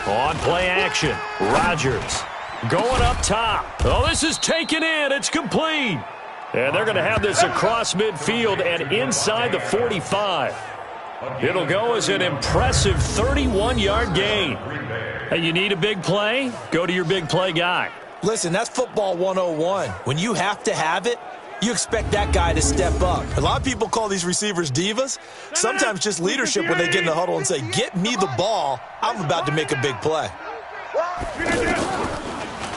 On play action, Rodgers going up top. Oh, this is taken in. It's complete. And they're going to have this across midfield and inside the 45. It'll go as an impressive 31-yard gain. Hey, you need a big play? Go to your big play guy. Listen, that's football 101. When you have to have it, you expect that guy to step up. A lot of people call these receivers divas. Sometimes just leadership when they get in the huddle and say, get me the ball. I'm about to make a big play.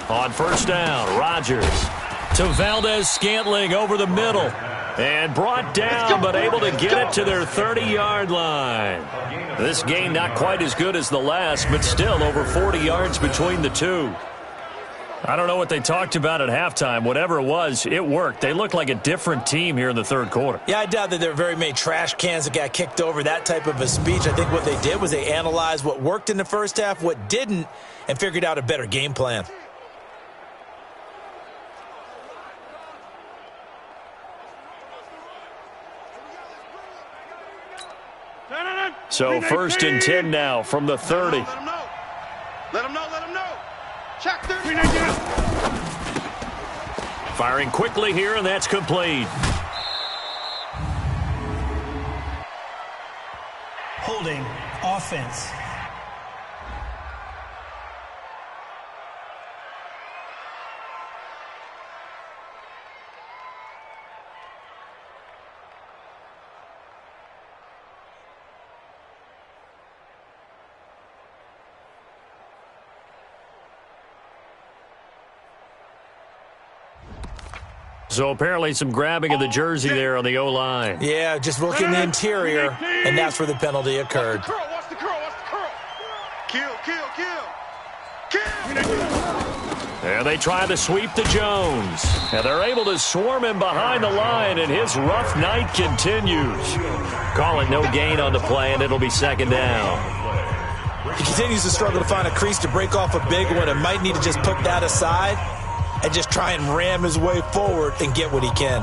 On first down, Rodgers to Valdez-Scantling over the middle. And brought down, but able to get it to their 30-yard line. This game not quite as good as the last, but still over 40 yards between the two. I don't know what they talked about at halftime. Whatever it was, it worked. They looked like a different team here in the third quarter. Yeah, I doubt that there were very many trash cans that got kicked over, that type of a speech. I think what they did was they analyzed what worked in the first half, what didn't, and figured out a better game plan. So 1st and 10 now from the 30. Let him know. Let him know. Let him know. Check 30. Firing quickly here, and that's complete. Holding offense. So apparently some grabbing of the jersey there on the O-line. Yeah, just look in the interior, and that's where the penalty occurred. Watch the curl. Kill. And they try to sweep to Jones. And they're able to swarm him behind the line, and his rough night continues. Call it no gain on the play, and it'll be 2nd down. He continues to struggle to find a crease to break off a big one and might need to just put that aside and just try and ram his way forward and get what he can.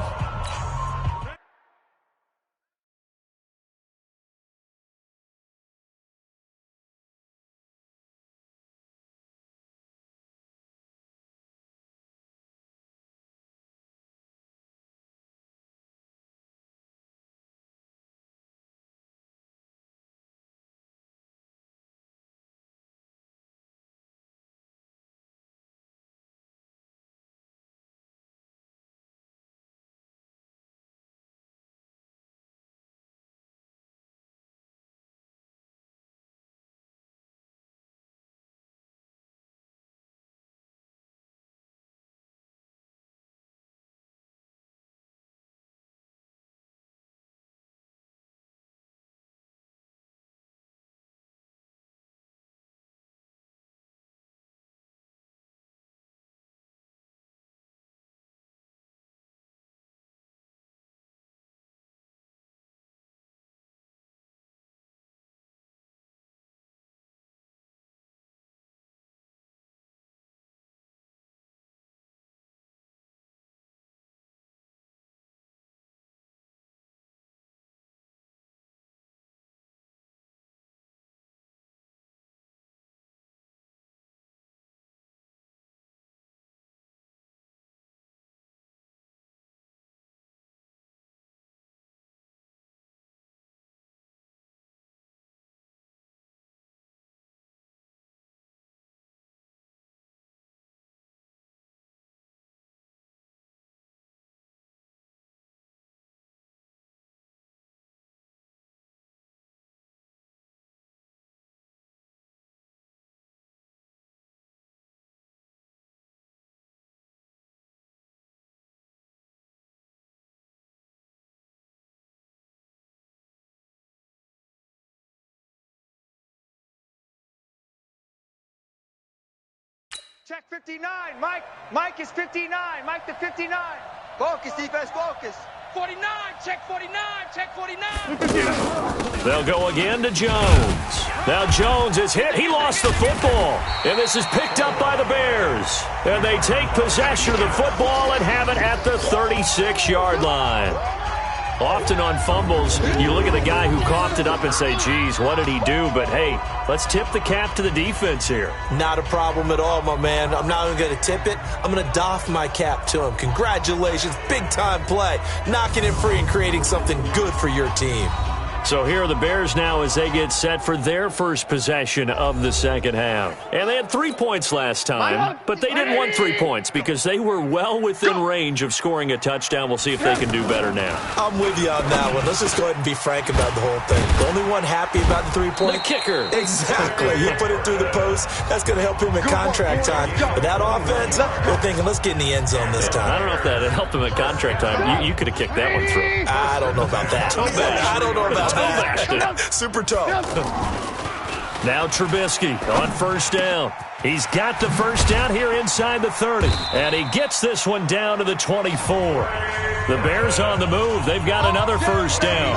Check 59. Mike is 59. Mike the 59. Focus, defense, focus. 49, check 49, check 49. They'll go again to Jones. Now Jones is hit. He lost the football. And this is picked up by the Bears. And they take possession of the football and have it at the 36-yard line. Often on fumbles, you look at the guy who coughed it up and say, geez, what did he do? But, hey, let's tip the cap to the defense here. Not a problem at all, my man. I'm not even going to tip it. I'm going to doff my cap to him. Congratulations. Big-time play. Knocking it free and creating something good for your team. So here are the Bears now as they get set for their first possession of the second half. And they had 3 points last time, but they didn't want 3 points because they were well within range of scoring a touchdown. We'll see if they can do better now. I'm with you on that one. Let's just go ahead and be frank about the whole thing. The only one happy about the 3-point. The kicker. Exactly. You put it through the post. That's going to help him in contract time. But that offense, they're thinking, let's get in the end zone this time. I don't know if that helped him in contract time. You could have kicked that one through. I don't know about that. I don't know about that. Super tough. Now Trubisky on first down. He's got the first down here inside the 30. And he gets this one down to the 24. The Bears on the move. They've got another first down.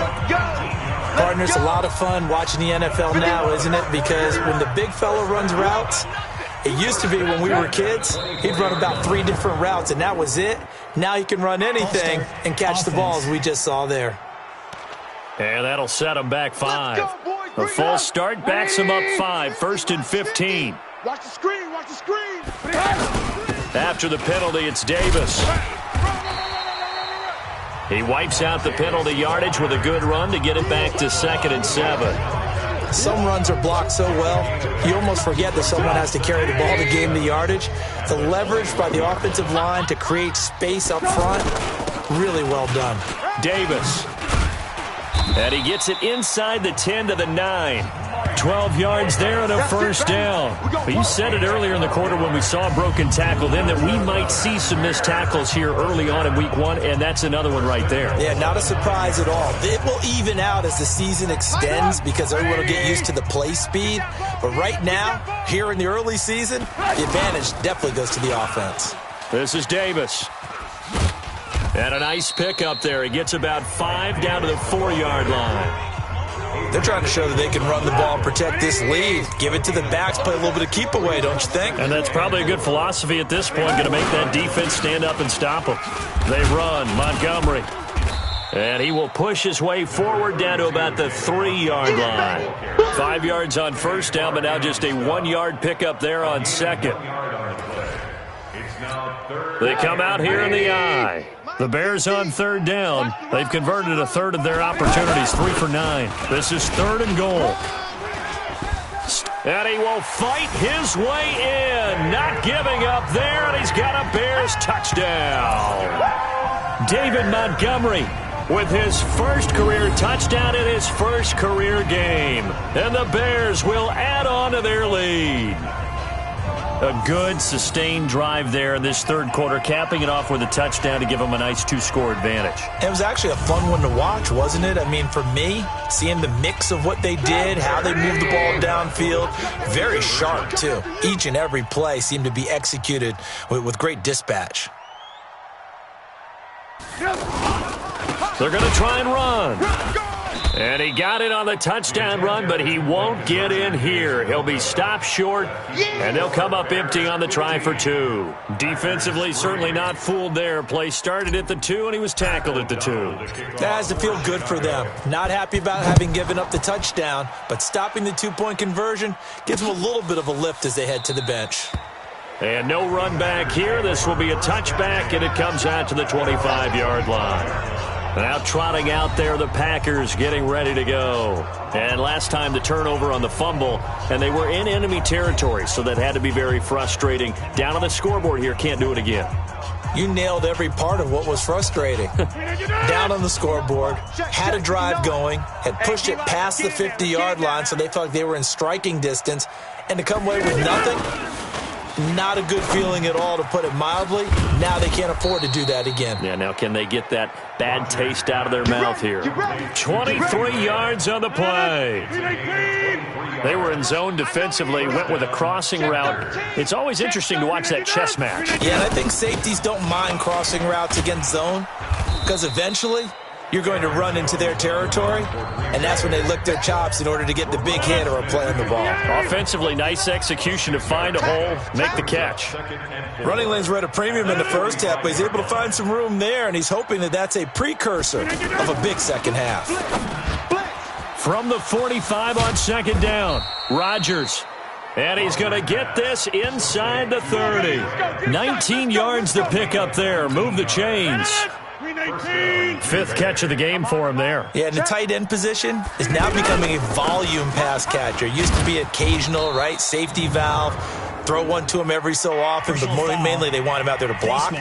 Partner, it's a lot of fun watching the NFL now, isn't it? Because when the big fella runs routes, it used to be when we were kids, he'd run about 3 different routes, and that was it. Now he can run anything and catch the balls we just saw there. And that'll set him back 5. A false start backs him up 5. 1st and 15. Watch the screen, watch the screen. After the penalty, it's Davis. He wipes out the penalty yardage with a good run to get it back to 2nd and 7. Some runs are blocked so well, you almost forget that someone has to carry the ball to gain the yardage. The leverage by the offensive line to create space up front, really well done. Davis. And he gets it inside the 10 to the 9. 12 yards there and a first down. But you said it earlier in the quarter when we saw a broken tackle then that we might see some missed tackles here early on in week 1, and that's another one right there. Yeah, not a surprise at all. It will even out as the season extends because everyone will get used to the play speed. But right now, here in the early season, the advantage definitely goes to the offense. This is Davis. And a nice pick up there. He gets about 5 down to the 4-yard line. They're trying to show that they can run the ball and protect this lead. Give it to the backs, play a little bit of keep away, don't you think? And that's probably a good philosophy at this point, going to make that defense stand up and stop them. They run, Montgomery. And he will push his way forward down to about the 3-yard line. 5 yards on first down, but now just a 1-yard pickup there on second. They come out here in the I. The Bears on third down. They've converted a third of their opportunities, 3 for 9. This is 3rd and goal. And he will fight his way in. Not giving up there, and he's got a Bears touchdown. David Montgomery with his first career touchdown in his first career game. And the Bears will add on to their lead. A good, sustained drive there in this third quarter, capping it off with a touchdown to give them a nice 2-score advantage. It was actually a fun one to watch, wasn't it? I mean, for me, seeing the mix of what they did, how they moved the ball downfield, very sharp, too. Each and every play seemed to be executed with great dispatch. They're going to try and run. And he got it on the touchdown run, but he won't get in here. He'll be stopped short, and they'll come up empty on the try for 2. Defensively, certainly not fooled there. Play started at the 2, and he was tackled at the 2. That has to feel good for them. Not happy about having given up the touchdown, but stopping the 2-point conversion gives them a little bit of a lift as they head to the bench. And no run back here. This will be a touchback, and it comes out to the 25-yard line. Now trotting out there, the Packers getting ready to go. And last time the turnover on the fumble, and they were in enemy territory, so that had to be very frustrating. Down on the scoreboard here, can't do it again. You nailed every part of what was frustrating. Down on the scoreboard, had a drive going, had pushed it past the 50-yard line so they felt like they were in striking distance, and to come away with nothing, Not a good feeling at all, to put it mildly. Now they can't afford to do that again. Yeah, now can they get that bad taste out of their mouth here? 23 yards on the play. They were in zone defensively, went with a crossing route. It's always interesting to watch that chess match. Yeah, and I think safeties don't mind crossing routes against zone, because eventually you're going to run into their territory, and that's when they lick their chops in order to get the big hit or a play on the ball. Offensively, nice execution to find a hole, make the catch. Running lanes were at a premium in the first half, but he's able to find some room there, and he's hoping that that's a precursor of a big second half. From the 45 on second down, Rodgers. And he's going to get this inside the 30. 19 yards to pick up there. Move the chains. Fifth catch of the game for him there. Yeah, and the tight end position is now becoming a volume pass catcher. Used to be occasional, right? Safety valve. Throw one to him every so often, but mainly they want him out there to block.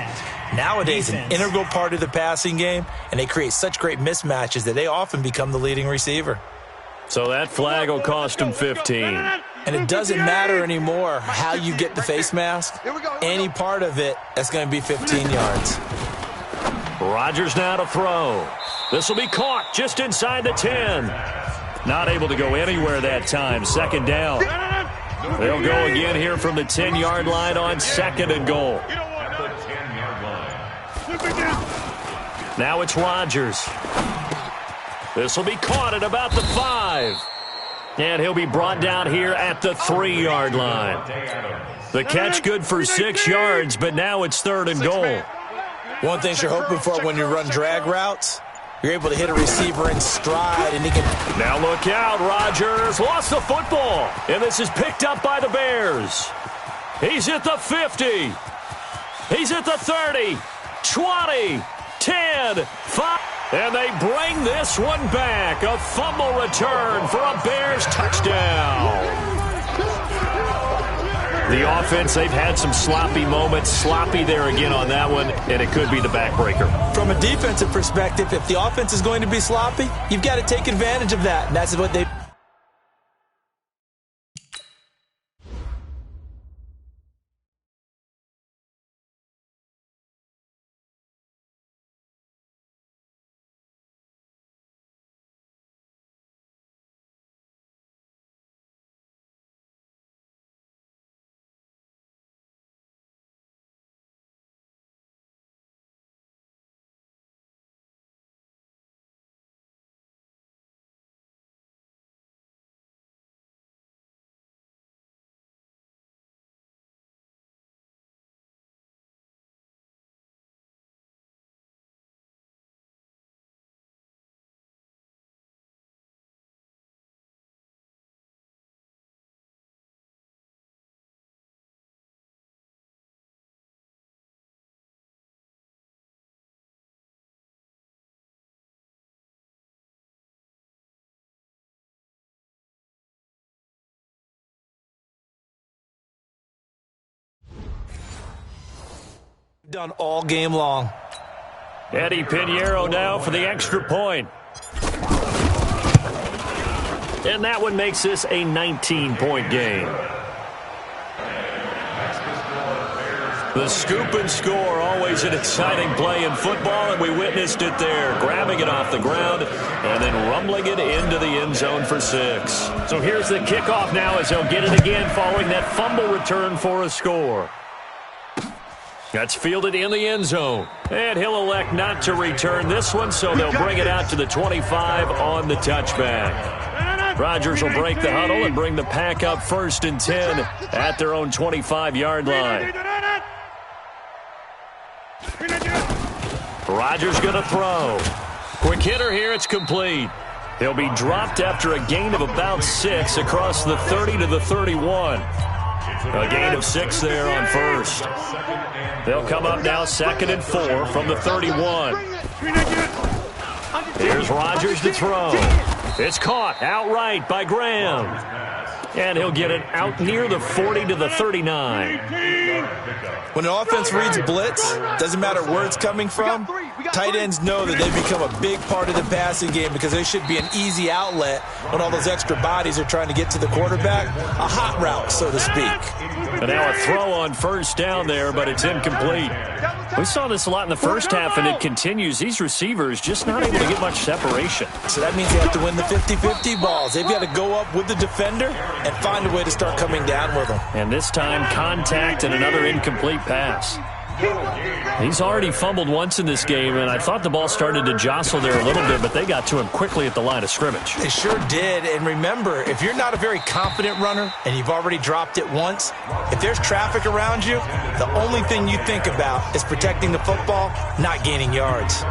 Nowadays, an integral part of the passing game, and they create such great mismatches that they often become the leading receiver. So that flag will cost him 15. And it doesn't matter anymore how you get the face mask. Any part of it, that's going to be 15 yards. Rodgers now to throw. This will be caught just inside the 10. Not able to go anywhere that time. Second down. They'll go again here from the 10-yard line on second and goal. Now it's Rodgers. This will be caught at about the 5. And he'll be brought down here at the 3-yard line. The catch good for 6 yards, but now it's third and goal. One thing you're hoping for when you run drag routes, you're able to hit a receiver in stride, and he can... Now look out, Rodgers lost the football, and this is picked up by the Bears. He's at the 50. He's at the 30, 20, 10, 5. And they bring this one back. A fumble return for a Bears touchdown. The offense, they've had some sloppy moments. Sloppy there again on that one, and it could be the backbreaker. From a defensive perspective, if the offense is going to be sloppy, you've got to take advantage of that. And that's what they... done all game long. Eddie Pinheiro now for the extra point. And that one makes this a 19-point game. The scoop and score, always an exciting play in football, and we witnessed it there. Grabbing it off the ground and then rumbling it into the end zone for 6. So here's the kickoff now as they'll get it again following that fumble return for a score. That's fielded in the end zone. And he'll elect not to return this one, so they'll bring it out to the 25 on the touchback. Rodgers will break the huddle and bring the pack up 1st and 10 at their own 25-yard line. Rodgers going to throw. Quick hitter here, it's complete. He'll be dropped after a gain of about 6 across the 30 to the 31. A gain of 6 there on 1st. They'll come up now 2nd and 4 from the 31. Here's Rodgers to throw. It's caught outright by Graham. And he'll get it out near the 40 to the 39. When an offense reads blitz, doesn't matter where it's coming from, Tight ends know that they've become a big part of the passing game because they should be an easy outlet when all those extra bodies are trying to get to the quarterback. A hot route, so to speak. And now a throw on first down there, but it's incomplete. We saw this a lot in the first half, and it continues. These receivers just not able to get much separation. So that means they have to win the 50-50 balls. They've got to go up with the defender and find a way to start coming down with them. And this time, contact and another incomplete pass. He's already fumbled once in this game, and I thought the ball started to jostle there a little bit, but they got to him quickly at the line of scrimmage. They sure did. And remember, if you're not a very confident runner and you've already dropped it once, if there's traffic around you, the only thing you think about is protecting the football, not gaining yards.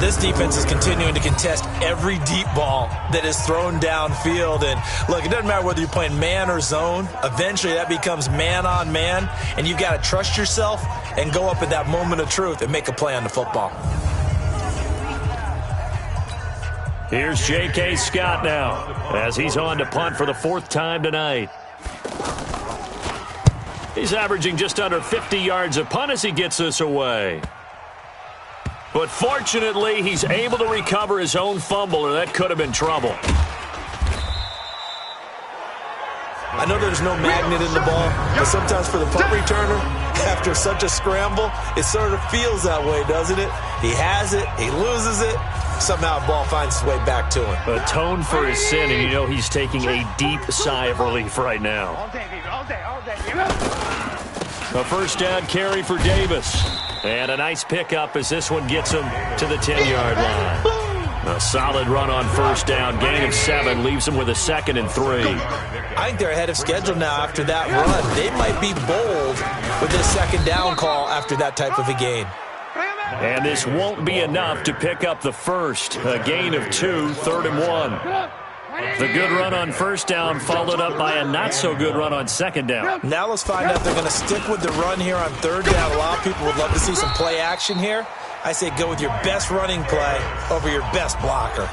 This defense is continuing to contest every deep ball that is thrown downfield. And look, it doesn't matter whether you're playing man or zone. Eventually that becomes man on man, and you've got to trust yourself and go up at that moment of truth and make a play on the football. Here's J.K. Scott now as he's on to punt for the fourth time tonight. He's averaging just under 50 yards a punt as he gets this away. But fortunately, he's able to recover his own fumble, or that could have been trouble. I know there's no magnet in the ball, but sometimes for the punt returner, after such a scramble, it sort of feels that way, doesn't it? He has it, he loses it, somehow the ball finds its way back to him. Atone for his sin, and you know he's taking a deep sigh of relief right now. All day, baby, all day, all day. A first down carry for Davis. And a nice pickup as this one gets him to the 10-yard line. A solid run on first down. Gain of 7 leaves him with a 2nd and 3. I think they're ahead of schedule now after that run. They might be bold with this second down call after that type of a gain. And this won't be enough to pick up the first. A gain of 2, 3rd and 1. The good run on first down followed up by a not-so-good run on second down. Now let's find out if they're going to stick with the run here on third down. A lot of people would love to see some play action here. I say go with your best running play over your best blocker.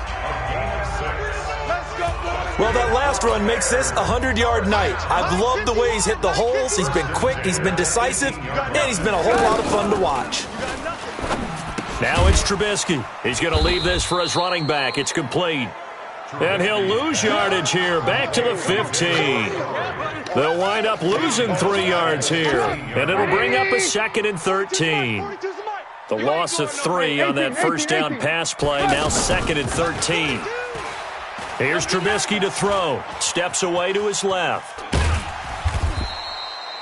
Well, that last run makes this a 100-yard night. I've loved the way he's hit the holes. He's been quick, he's been decisive, and he's been a whole lot of fun to watch. Now it's Trubisky. He's going to leave this for his running back. It's complete. And he'll lose yardage here, back to the 15. They'll wind up losing 3 yards here, and it'll bring up a 2nd and 13. The loss of 3 on that first down pass play, now 2nd and 13. Here's Trubisky to throw. Steps away to his left.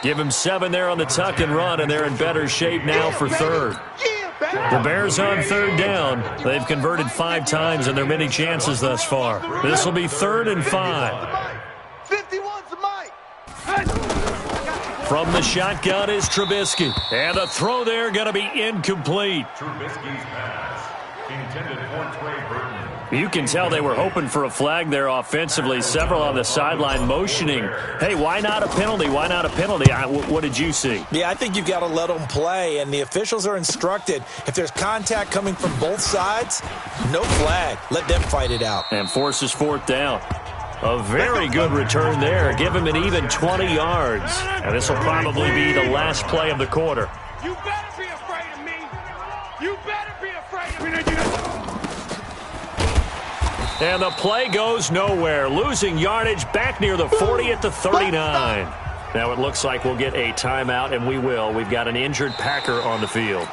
Give him 7 there on the tuck and run, and they're in better shape now for third. The Bears on third down. They've converted 5 times in their many chances thus far. This will be 3rd and 5. 51's the mic. From the shotgun is Trubisky. And the throw there going to be incomplete. Trubisky's pass intended for Trey Burton. You can tell they were hoping for a flag there offensively. Several on the sideline motioning. Hey, why not a penalty? Why not a penalty? What did you see? Yeah, I think you've got to let them play, and the officials are instructed. If there's contact coming from both sides, no flag. Let them fight it out. And forces 4th down. A very good return there. Give him an even 20 yards. And this will probably be the last play of the quarter. You better be afraid of me. You better be afraid of me. And the play goes nowhere. Losing yardage back near the 40 at the 39. Now it looks like we'll get a timeout, and we will. We've got an injured Packer on the field.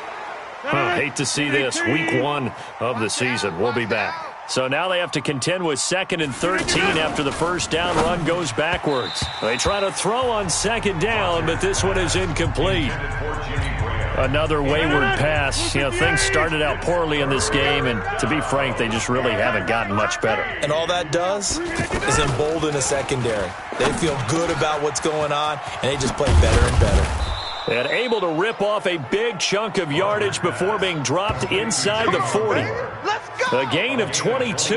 Hate to see this. Week 1 of the season. We'll be back. So now they have to contend with 2nd and 13 after the first down run goes backwards. They try to throw on 2nd down, but this one is incomplete. Another wayward pass. You know, things started out poorly in this game, and to be frank, they just really haven't gotten much better. And all that does is embolden a secondary. They feel good about what's going on, and they just play better and better. And able to rip off a big chunk of yardage before being dropped inside the 40. A gain of 22.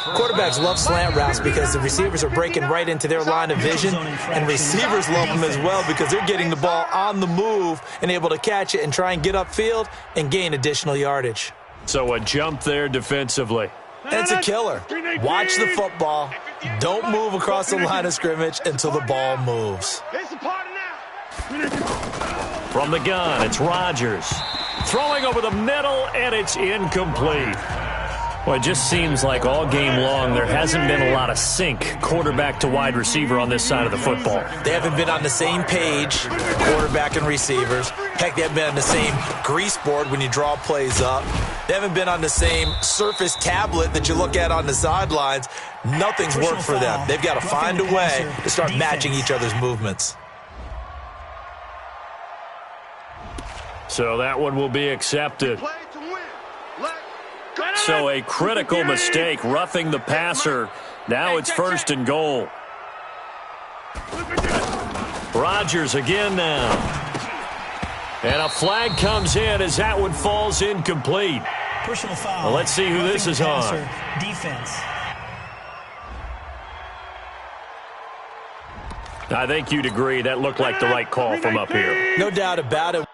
Quarterbacks love slant routes because the receivers are breaking right into their line of vision, and receivers love them as well because they're getting the ball on the move and able to catch it and try and get upfield and gain additional yardage. So a jump there defensively. And it's a killer. Watch the football. Don't move across the line of scrimmage until the ball moves. It's a party now. From the gun, it's Rodgers. Throwing over the middle, and it's incomplete. Well, it just seems like all game long there hasn't been a lot of sync quarterback to wide receiver on this side of the football. They haven't been on the same page, quarterback and receivers. Heck, they haven't been on the same grease board when you draw plays up. They haven't been on the same surface tablet that you look at on the sidelines. Nothing's worked for them. They've got to find a way to start matching each other's movements. So that one will be accepted. So a critical mistake, roughing the passer. Now it's 1st and goal. Rodgers again now. And a flag comes in as that one falls incomplete. Personal foul. Well, let's see who this is on. Defense. I think you'd agree that looked like the right call from up here. No doubt about it.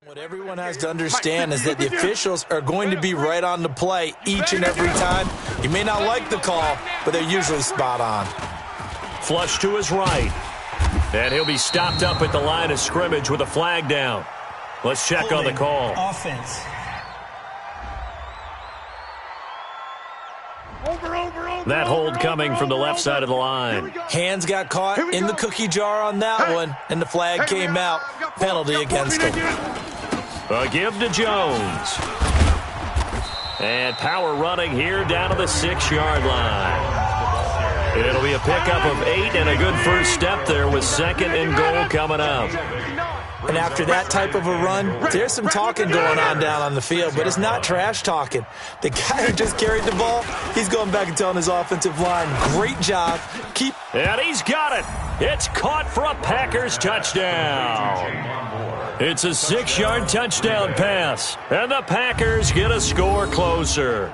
What everyone has to understand is that the officials are going to be right on the play each and every time. You may not like the call, but they're usually spot on. Flush to his right. And he'll be stopped up at the line of scrimmage with a flag down. Let's check on the call. Offense. That hold coming from the left side of the line. Hands got caught in the cookie jar on that one, and the flag came out. Penalty against him. A give to Jones. And power running here down to the 6-yard line. It'll be a pickup of 8 and a good first step there with 2nd and goal coming up. And after that type of a run, there's some talking going on down on the field, but it's not trash talking. The guy who just carried the ball, he's going back and telling his offensive line, great job. And he's got it. It's caught for a Packers touchdown. It's a 6-yard touchdown pass, and the Packers get a score closer.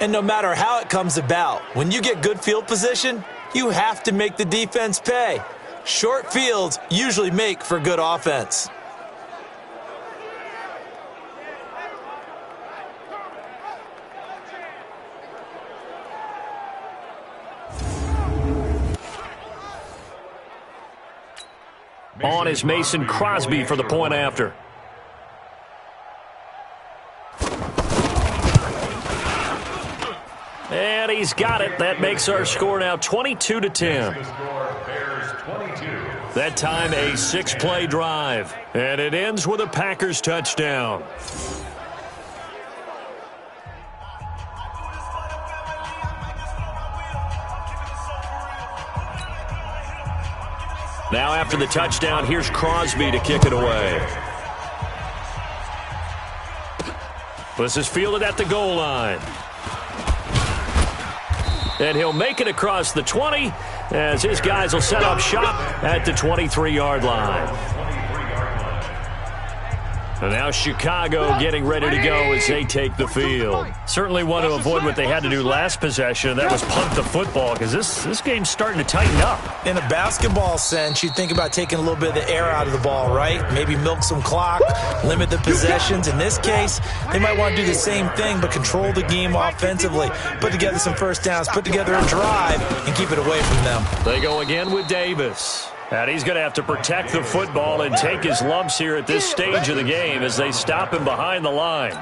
And no matter how it comes about, when you get good field position, you have to make the defense pay. Short fields usually make for good offense. On is Mason Crosby for the point after. And he's got it. That makes our score now 22-10. That time a 6-play drive. And it ends with a Packers touchdown. Now after the touchdown, here's Crosby to kick it away. This is fielded at the goal line. And he'll make it across the 20 as his guys will set up shop at the 23-yard line. And now Chicago getting ready to go as they take the field. Certainly want to avoid what they had to do last possession. That was punt the football because this game's starting to tighten up. In a basketball sense, you think about taking a little bit of the air out of the ball, right? Maybe milk some clock, limit the possessions. In this case, they might want to do the same thing but control the game offensively. Put together some first downs, put together a drive, and keep it away from them. They go again with Davis. And he's going to have to protect the football and take his lumps here at this stage of the game as they stop him behind the line.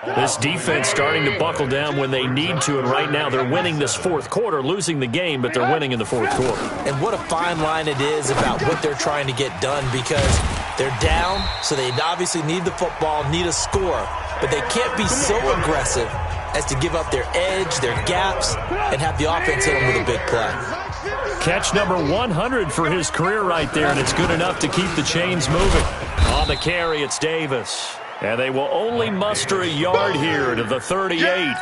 This defense starting to buckle down when they need to, and right now they're winning this fourth quarter, losing the game, but they're winning in the fourth quarter. And what a fine line it is about what they're trying to get done, because they're down, so they obviously need the football, need a score, but they can't be so aggressive as to give up their edge, their gaps, and have the offense hit them with a big play. Catch number 100 for his career right there, and it's good enough to keep the chains moving. On the carry, it's Davis. And they will only muster a yard here to the 38.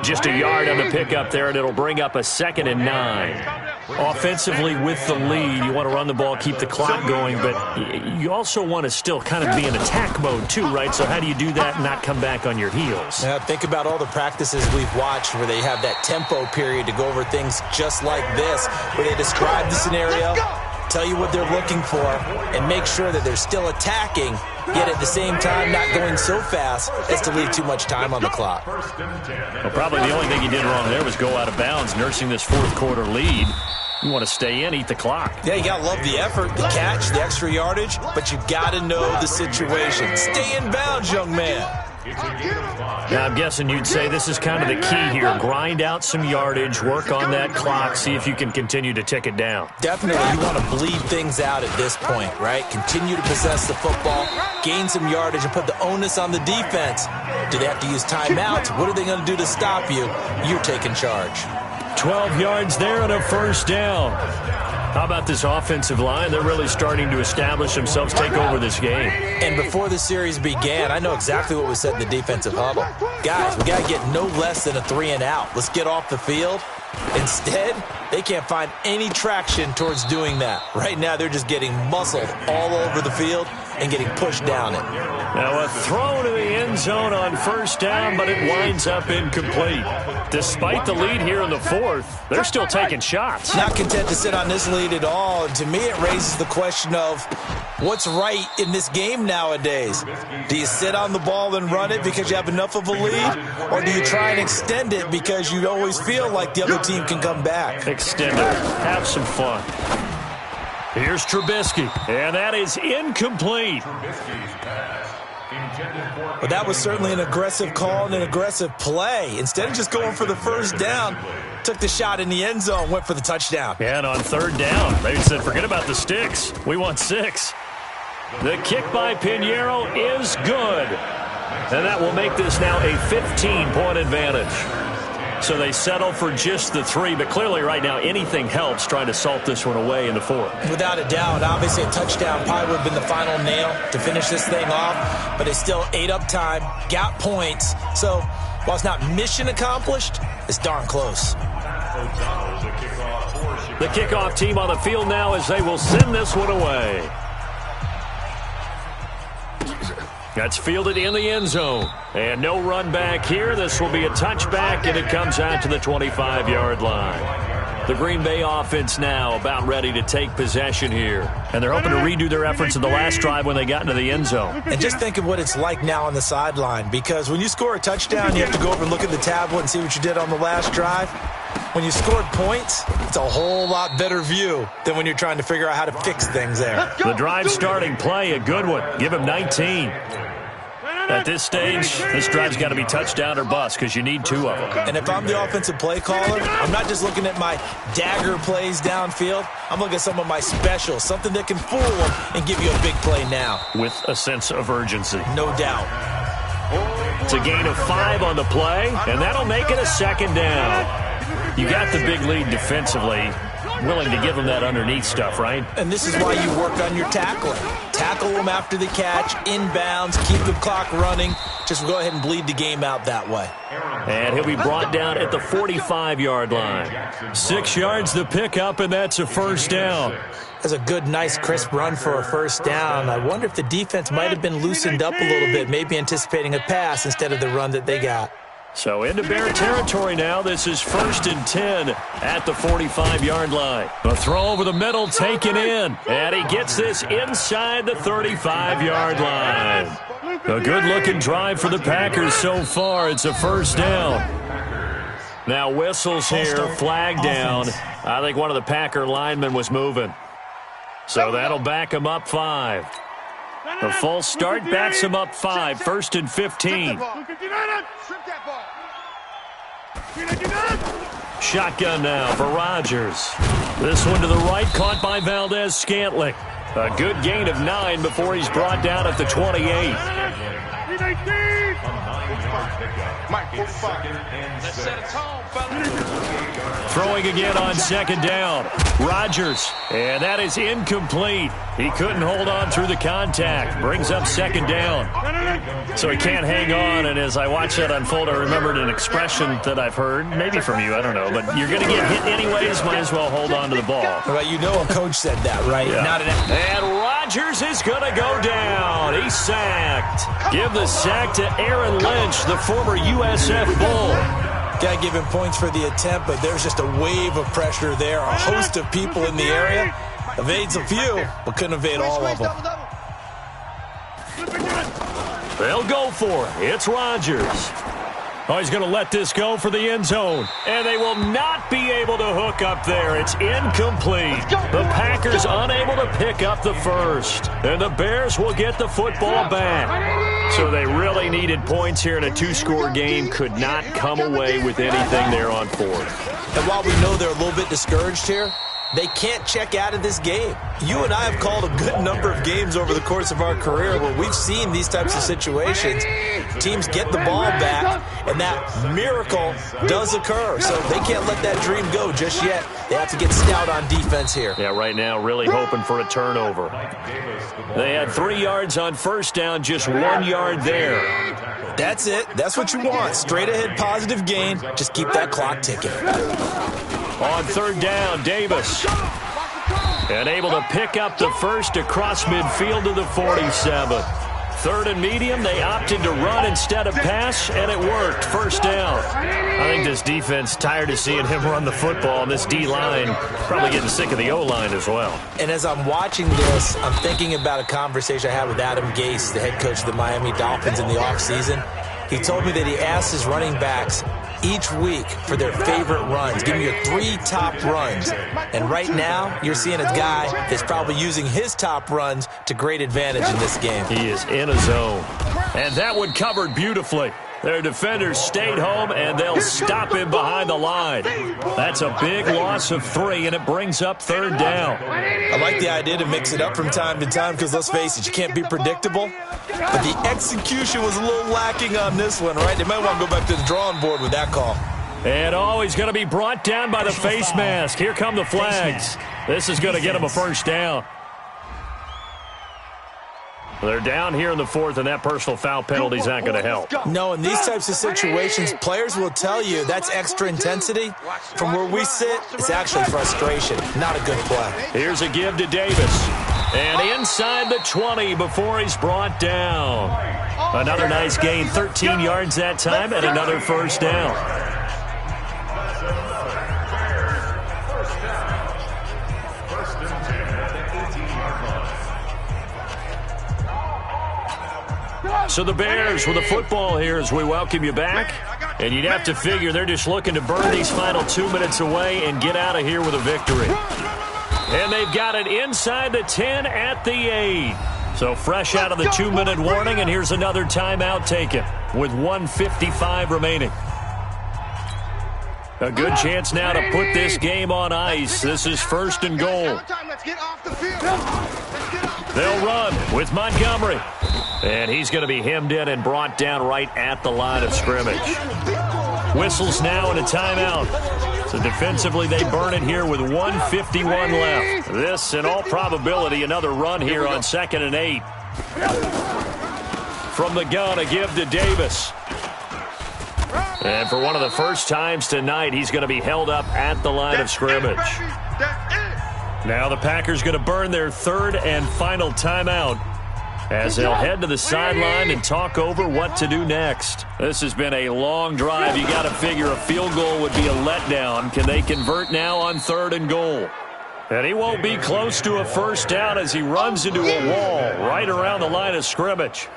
Just a yard on the pickup there, and it'll bring up a 2nd and 9. Offensively, with the lead, you want to run the ball, keep the clock going, but you also want to still kind of be in attack mode too, right? So how do you do that and not come back on your heels? Now, think about all the practices we've watched where they have that tempo period to go over things just like this, where they describe the scenario, tell you what they're looking for, and make sure that they're still attacking, yet at the same time not going so fast as to leave too much time on the clock. Well, probably the only thing he did wrong there was go out of bounds, nursing this 4th quarter lead. You want to stay in, eat the clock. Yeah, you got to love the effort, the catch, the extra yardage, but you got to know the situation. Stay in bounds, young man. Now, I'm guessing you'd say this is kind of the key here. Grind out some yardage, work on that clock, see if you can continue to tick it down. Definitely, you want to bleed things out at this point, right? Continue to possess the football, gain some yardage, and put the onus on the defense. Do they have to use timeouts? What are they going to do to stop you? You're taking charge. 12 yards there and a 1st down. How about this offensive line? They're really starting to establish themselves, take over this game. And before the series began, I know exactly what was said in the defensive huddle. Guys, we got to get no less than a 3 and out. Let's get off the field. Instead, they can't find any traction towards doing that. Right now, they're just getting muscled all over the field and getting pushed down it. Now a throw to the end zone on 1st down, but it winds up incomplete. Despite the lead here in the 4th, they're still taking shots. Not content to sit on this lead at all. And to me, it raises the question of what's right in this game nowadays. Do you sit on the ball and run it because you have enough of a lead? Or do you try and extend it because you always feel like the other team can come back? Extend it. Have some fun. Here's Trubisky, and that is incomplete. But that was certainly an aggressive call and an aggressive play. Instead of just going for the 1st down, took the shot in the end zone, went for the touchdown. And on 3rd down, they said, forget about the sticks. We want 6. The kick by Pinheiro is good. And that will make this now a 15-point advantage. So they settle for just the 3, but clearly right now anything helps trying to salt this one away in the 4th. Without a doubt, obviously a touchdown probably would have been the final nail to finish this thing off, but they still ate up time, got points. So while it's not mission accomplished, it's darn close. The kickoff team on the field now as they will send this one away. That's fielded in the end zone. And no run back here. This will be a touchback, and it comes out to the 25-yard line. The Green Bay offense now about ready to take possession here. And they're hoping to redo their efforts in the last drive when they got into the end zone. And just think of what it's like now on the sideline, because when you score a touchdown, you have to go over and look at the tablet and see what you did on the last drive. When you scored points, it's a whole lot better view than when you're trying to figure out how to fix things there. The drive starting play, a good one. Give him 19. At this stage, this drive's got to be touchdown or bust because you need 2 of them. And if I'm the offensive play caller, I'm not just looking at my dagger plays downfield. I'm looking at some of my specials, something that can fool them and give you a big play now. With a sense of urgency. No doubt. It's a gain of 5 on the play, and that'll make it a 2nd down. You got the big lead defensively. Willing to give them that underneath stuff, right? And this is why you work on your tackling. Tackle them after the catch, inbounds, keep the clock running. Just go ahead and bleed the game out that way. And he'll be brought down at the 45-yard line. 6 yards the pickup, and that's a 1st down. That's a good, nice, crisp run for a 1st down. I wonder if the defense might have been loosened up a little bit, maybe anticipating a pass instead of the run that they got. So into Bear territory now. This is 1st and 10 at the 45-yard line. A throw over the middle taken in. And he gets this inside the 35-yard line. A good-looking drive for the Packers so far. It's a 1st down. Now whistles here, flag down. I think one of the Packer linemen was moving. So that'll back him up 5. The full start backs him up 5. 1st and 15. Shotgun now for Rodgers. This one to the right, caught by Valdez-Scantling. A good gain of 9 before he's brought down at the 28. Mike, 45. Let's set a tone, fellas. Throwing again on second down. Rodgers, and that is incomplete. He couldn't hold on through the contact. Brings up second down. So he can't hang on, and as I watched that unfold, I remembered an expression that I've heard, maybe from you, I don't know, but you're going to get hit anyways, might as well hold on to the ball. Well, you know a coach said that, right? Yeah. Not an and Rodgers is going to go down. He's sacked. Give the sack to Aaron Lynch, the former USF Bull. Got to give him points for the attempt, but there's just a wave of pressure there. A host of people in the area. Evades a few, but couldn't evade all of them. They'll go for it. It's Rodgers. Oh, he's going to let this go for the end zone. And they will not be able to hook up there. It's incomplete. The Packers unable to pick up the first. And the Bears will get the football back. So they really needed points here in a two-score game. Could not come away with anything there on fourth. And while we know they're a little bit discouraged here, they can't check out of this game. You and I have called a good number of games over the course of our career where we've seen these types of situations. Teams get the ball back, and that miracle does occur. So they can't let that dream go just yet. They have to get stout on defense here. Yeah, right now really hoping for a turnover. They had 3 yards on first down, just 1 yard there. That's it. That's what you want. Straight ahead positive gain. Just keep that clock ticking. On third down, Davis. And able to pick up the first across midfield to the 47. Third and medium, they opted to run instead of pass, and it worked. First down. I think this defense tired of seeing him run the football, and this D-line probably getting sick of the O-line as well. And as I'm watching this, I'm thinking about a conversation I had with Adam Gase, the head coach of the Miami Dolphins in the offseason. He told me that he asked his running backs each week for their favorite runs. Give me your 3 top runs. And right now, you're seeing a guy that's probably using his top runs to great advantage in this game. He is in a zone. And that one covered beautifully. Their defenders stayed home, and they'll stop him behind the line. That's a big loss of 3, and it brings up third down. I like the idea to mix it up from time to time because, let's face it, you can't be predictable. But the execution was a little lacking on this one, right? They might want to go back to the drawing board with that call. And he's going to be brought down by the face mask. Here come the flags. This is going to get him a first down. They're down here in the fourth, and that personal foul penalty is not going to help. No, in these types of situations, players will tell you that's extra intensity. From where we sit, it's actually frustration, not a good play. Here's a give to Davis. And inside the 20 before he's brought down. Another nice gain, 13 yards that time, and another first down. So the Bears with the football here as we welcome you back. And you'd have to figure they're just looking to burn these final 2 minutes away and get out of here with a victory. And they've got it inside the 10 at the 8. So fresh out of the 2-minute warning, and here's another timeout taken with 1:55 remaining. A good chance now to put this game on ice. This is first and goal. They'll run with Montgomery. And he's going to be hemmed in and brought down right at the line of scrimmage. Whistles now and a timeout. So defensively, they burn it here with 1:51 left. This, in all probability, another run here on 2nd and 8. From the gun, a give to Davis. And for one of the first times tonight, he's going to be held up at the line of scrimmage. Now the Packers going to burn their third and final timeout as they'll head to the sideline and talk over what to do next. This has been a long drive. You got to figure a field goal would be a letdown. Can they convert now on 3rd and goal? And he won't be close to a first down as he runs into a wall right around the line of scrimmage.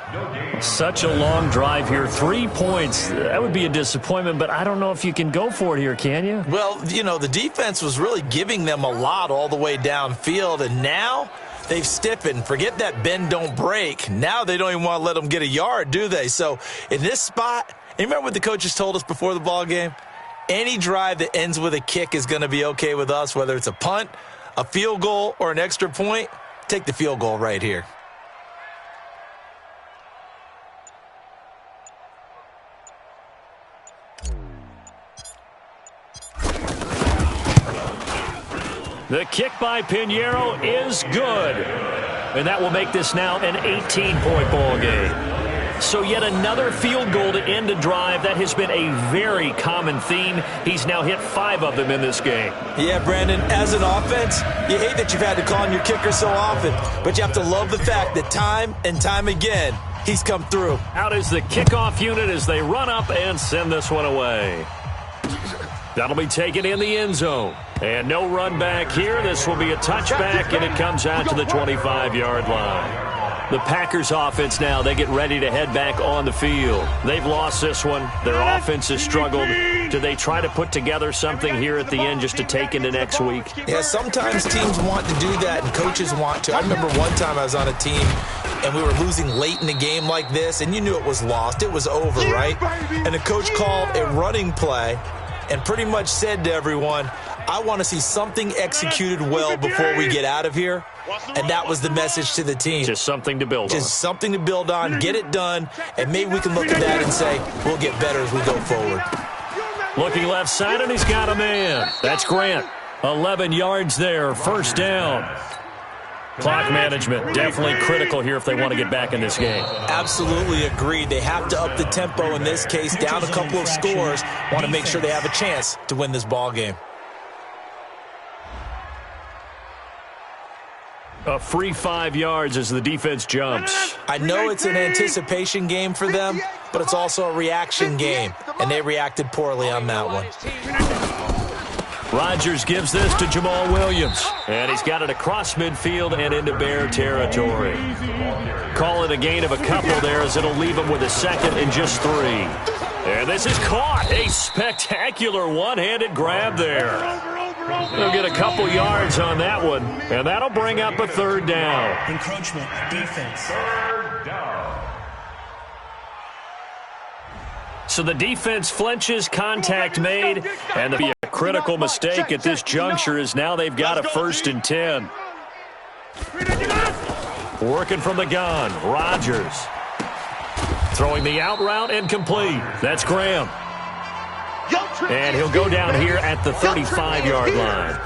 Such a long drive here. 3 points. That would be a disappointment, but I don't know if you can go for it here, can you? Well, you know, the defense was really giving them a lot all the way downfield, and now they've stiffened. Forget that bend, don't break. Now they don't even want to let them get a yard, do they? So in this spot, you remember what the coaches told us before the ball game? Any drive that ends with a kick is going to be okay with us, whether it's a punt, a field goal, or an extra point. Take the field goal right here. The kick by Pinheiro is good. And that will make this now an 18-point ball game. So yet another field goal to end a drive. That has been a very common theme. He's now hit 5 of them in this game. Yeah, Brandon, as an offense, you hate that you've had to call on your kicker so often, but you have to love the fact that time and time again, he's come through. Out is the kickoff unit as they run up and send this one away. That'll be taken in the end zone. And no run back here. This will be a touchback, and it comes out to the 25-yard line. The Packers offense now, they get ready to head back on the field. They've lost this one. Their offense has struggled. Do they try to put together something here at the end just to take into next week? Yeah, sometimes teams want to do that and coaches want to. I remember one time I was on a team and we were losing late in the game like this, and you knew it was lost. It was over, right? And the coach called a running play and pretty much said to everyone, I want to see something executed well before we get out of here. And that was the message to the team. Just something to build on. Just something to build on, get it done, and maybe we can look at that and say, we'll get better as we go forward. Looking left side, and he's got a man. That's Grant. 11 yards there, first down. Clock management, definitely critical here if they want to get back in this game. Absolutely agreed. They have to up the tempo in this case, down a couple of scores. Want to make sure they have a chance to win this ball game. A free 5 yards as the defense jumps. I know it's an anticipation game for them, but it's also a reaction game, and they reacted poorly on that one. Rodgers gives this to Jamal Williams, and he's got it across midfield and into Bear territory. Call it a gain of a couple there as it'll leave him with a second and just 3. And this is caught. A spectacular one-handed grab there. They'll get a couple yards on that one, and that'll bring up a third down. Encroachment, defense. Third down. So the defense flinches, contact made, and the critical mistake at this juncture is now they've got a 1st and 10. Working from the gun, Rodgers. Throwing the out route incomplete. That's Graham. And he'll go down here at the 35-yard line.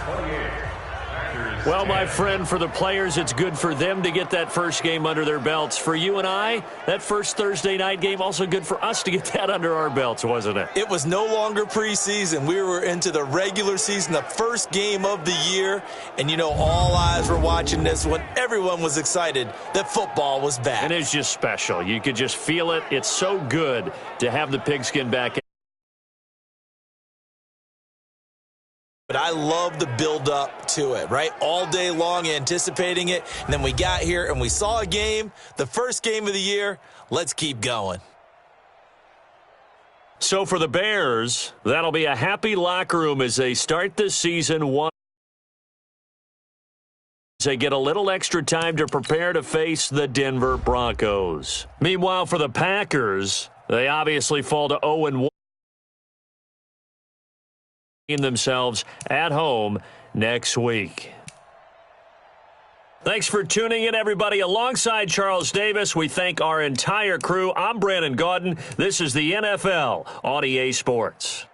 Well, my friend, for the players, it's good for them to get that first game under their belts. For you and I, that first Thursday night game, also good for us to get that under our belts, wasn't it? It was no longer preseason. We were into the regular season, the first game of the year. And, you know, all eyes were watching this one. Everyone was excited that football was back. And it's just special. You could just feel it. It's so good to have the pigskin back. But I love the build-up to it, right? All day long anticipating it. And then we got here and we saw a game, the first game of the year. Let's keep going. So for the Bears, that'll be a happy locker room as they start this season. They get a little extra time to prepare to face the Denver Broncos. Meanwhile, for the Packers, they obviously fall to 0-1. Themselves at home next week. Thanks for tuning in, everybody. Alongside Charles Davis, we thank our entire crew. I'm Brandon Gaudin. This is the NFL on EA Sports.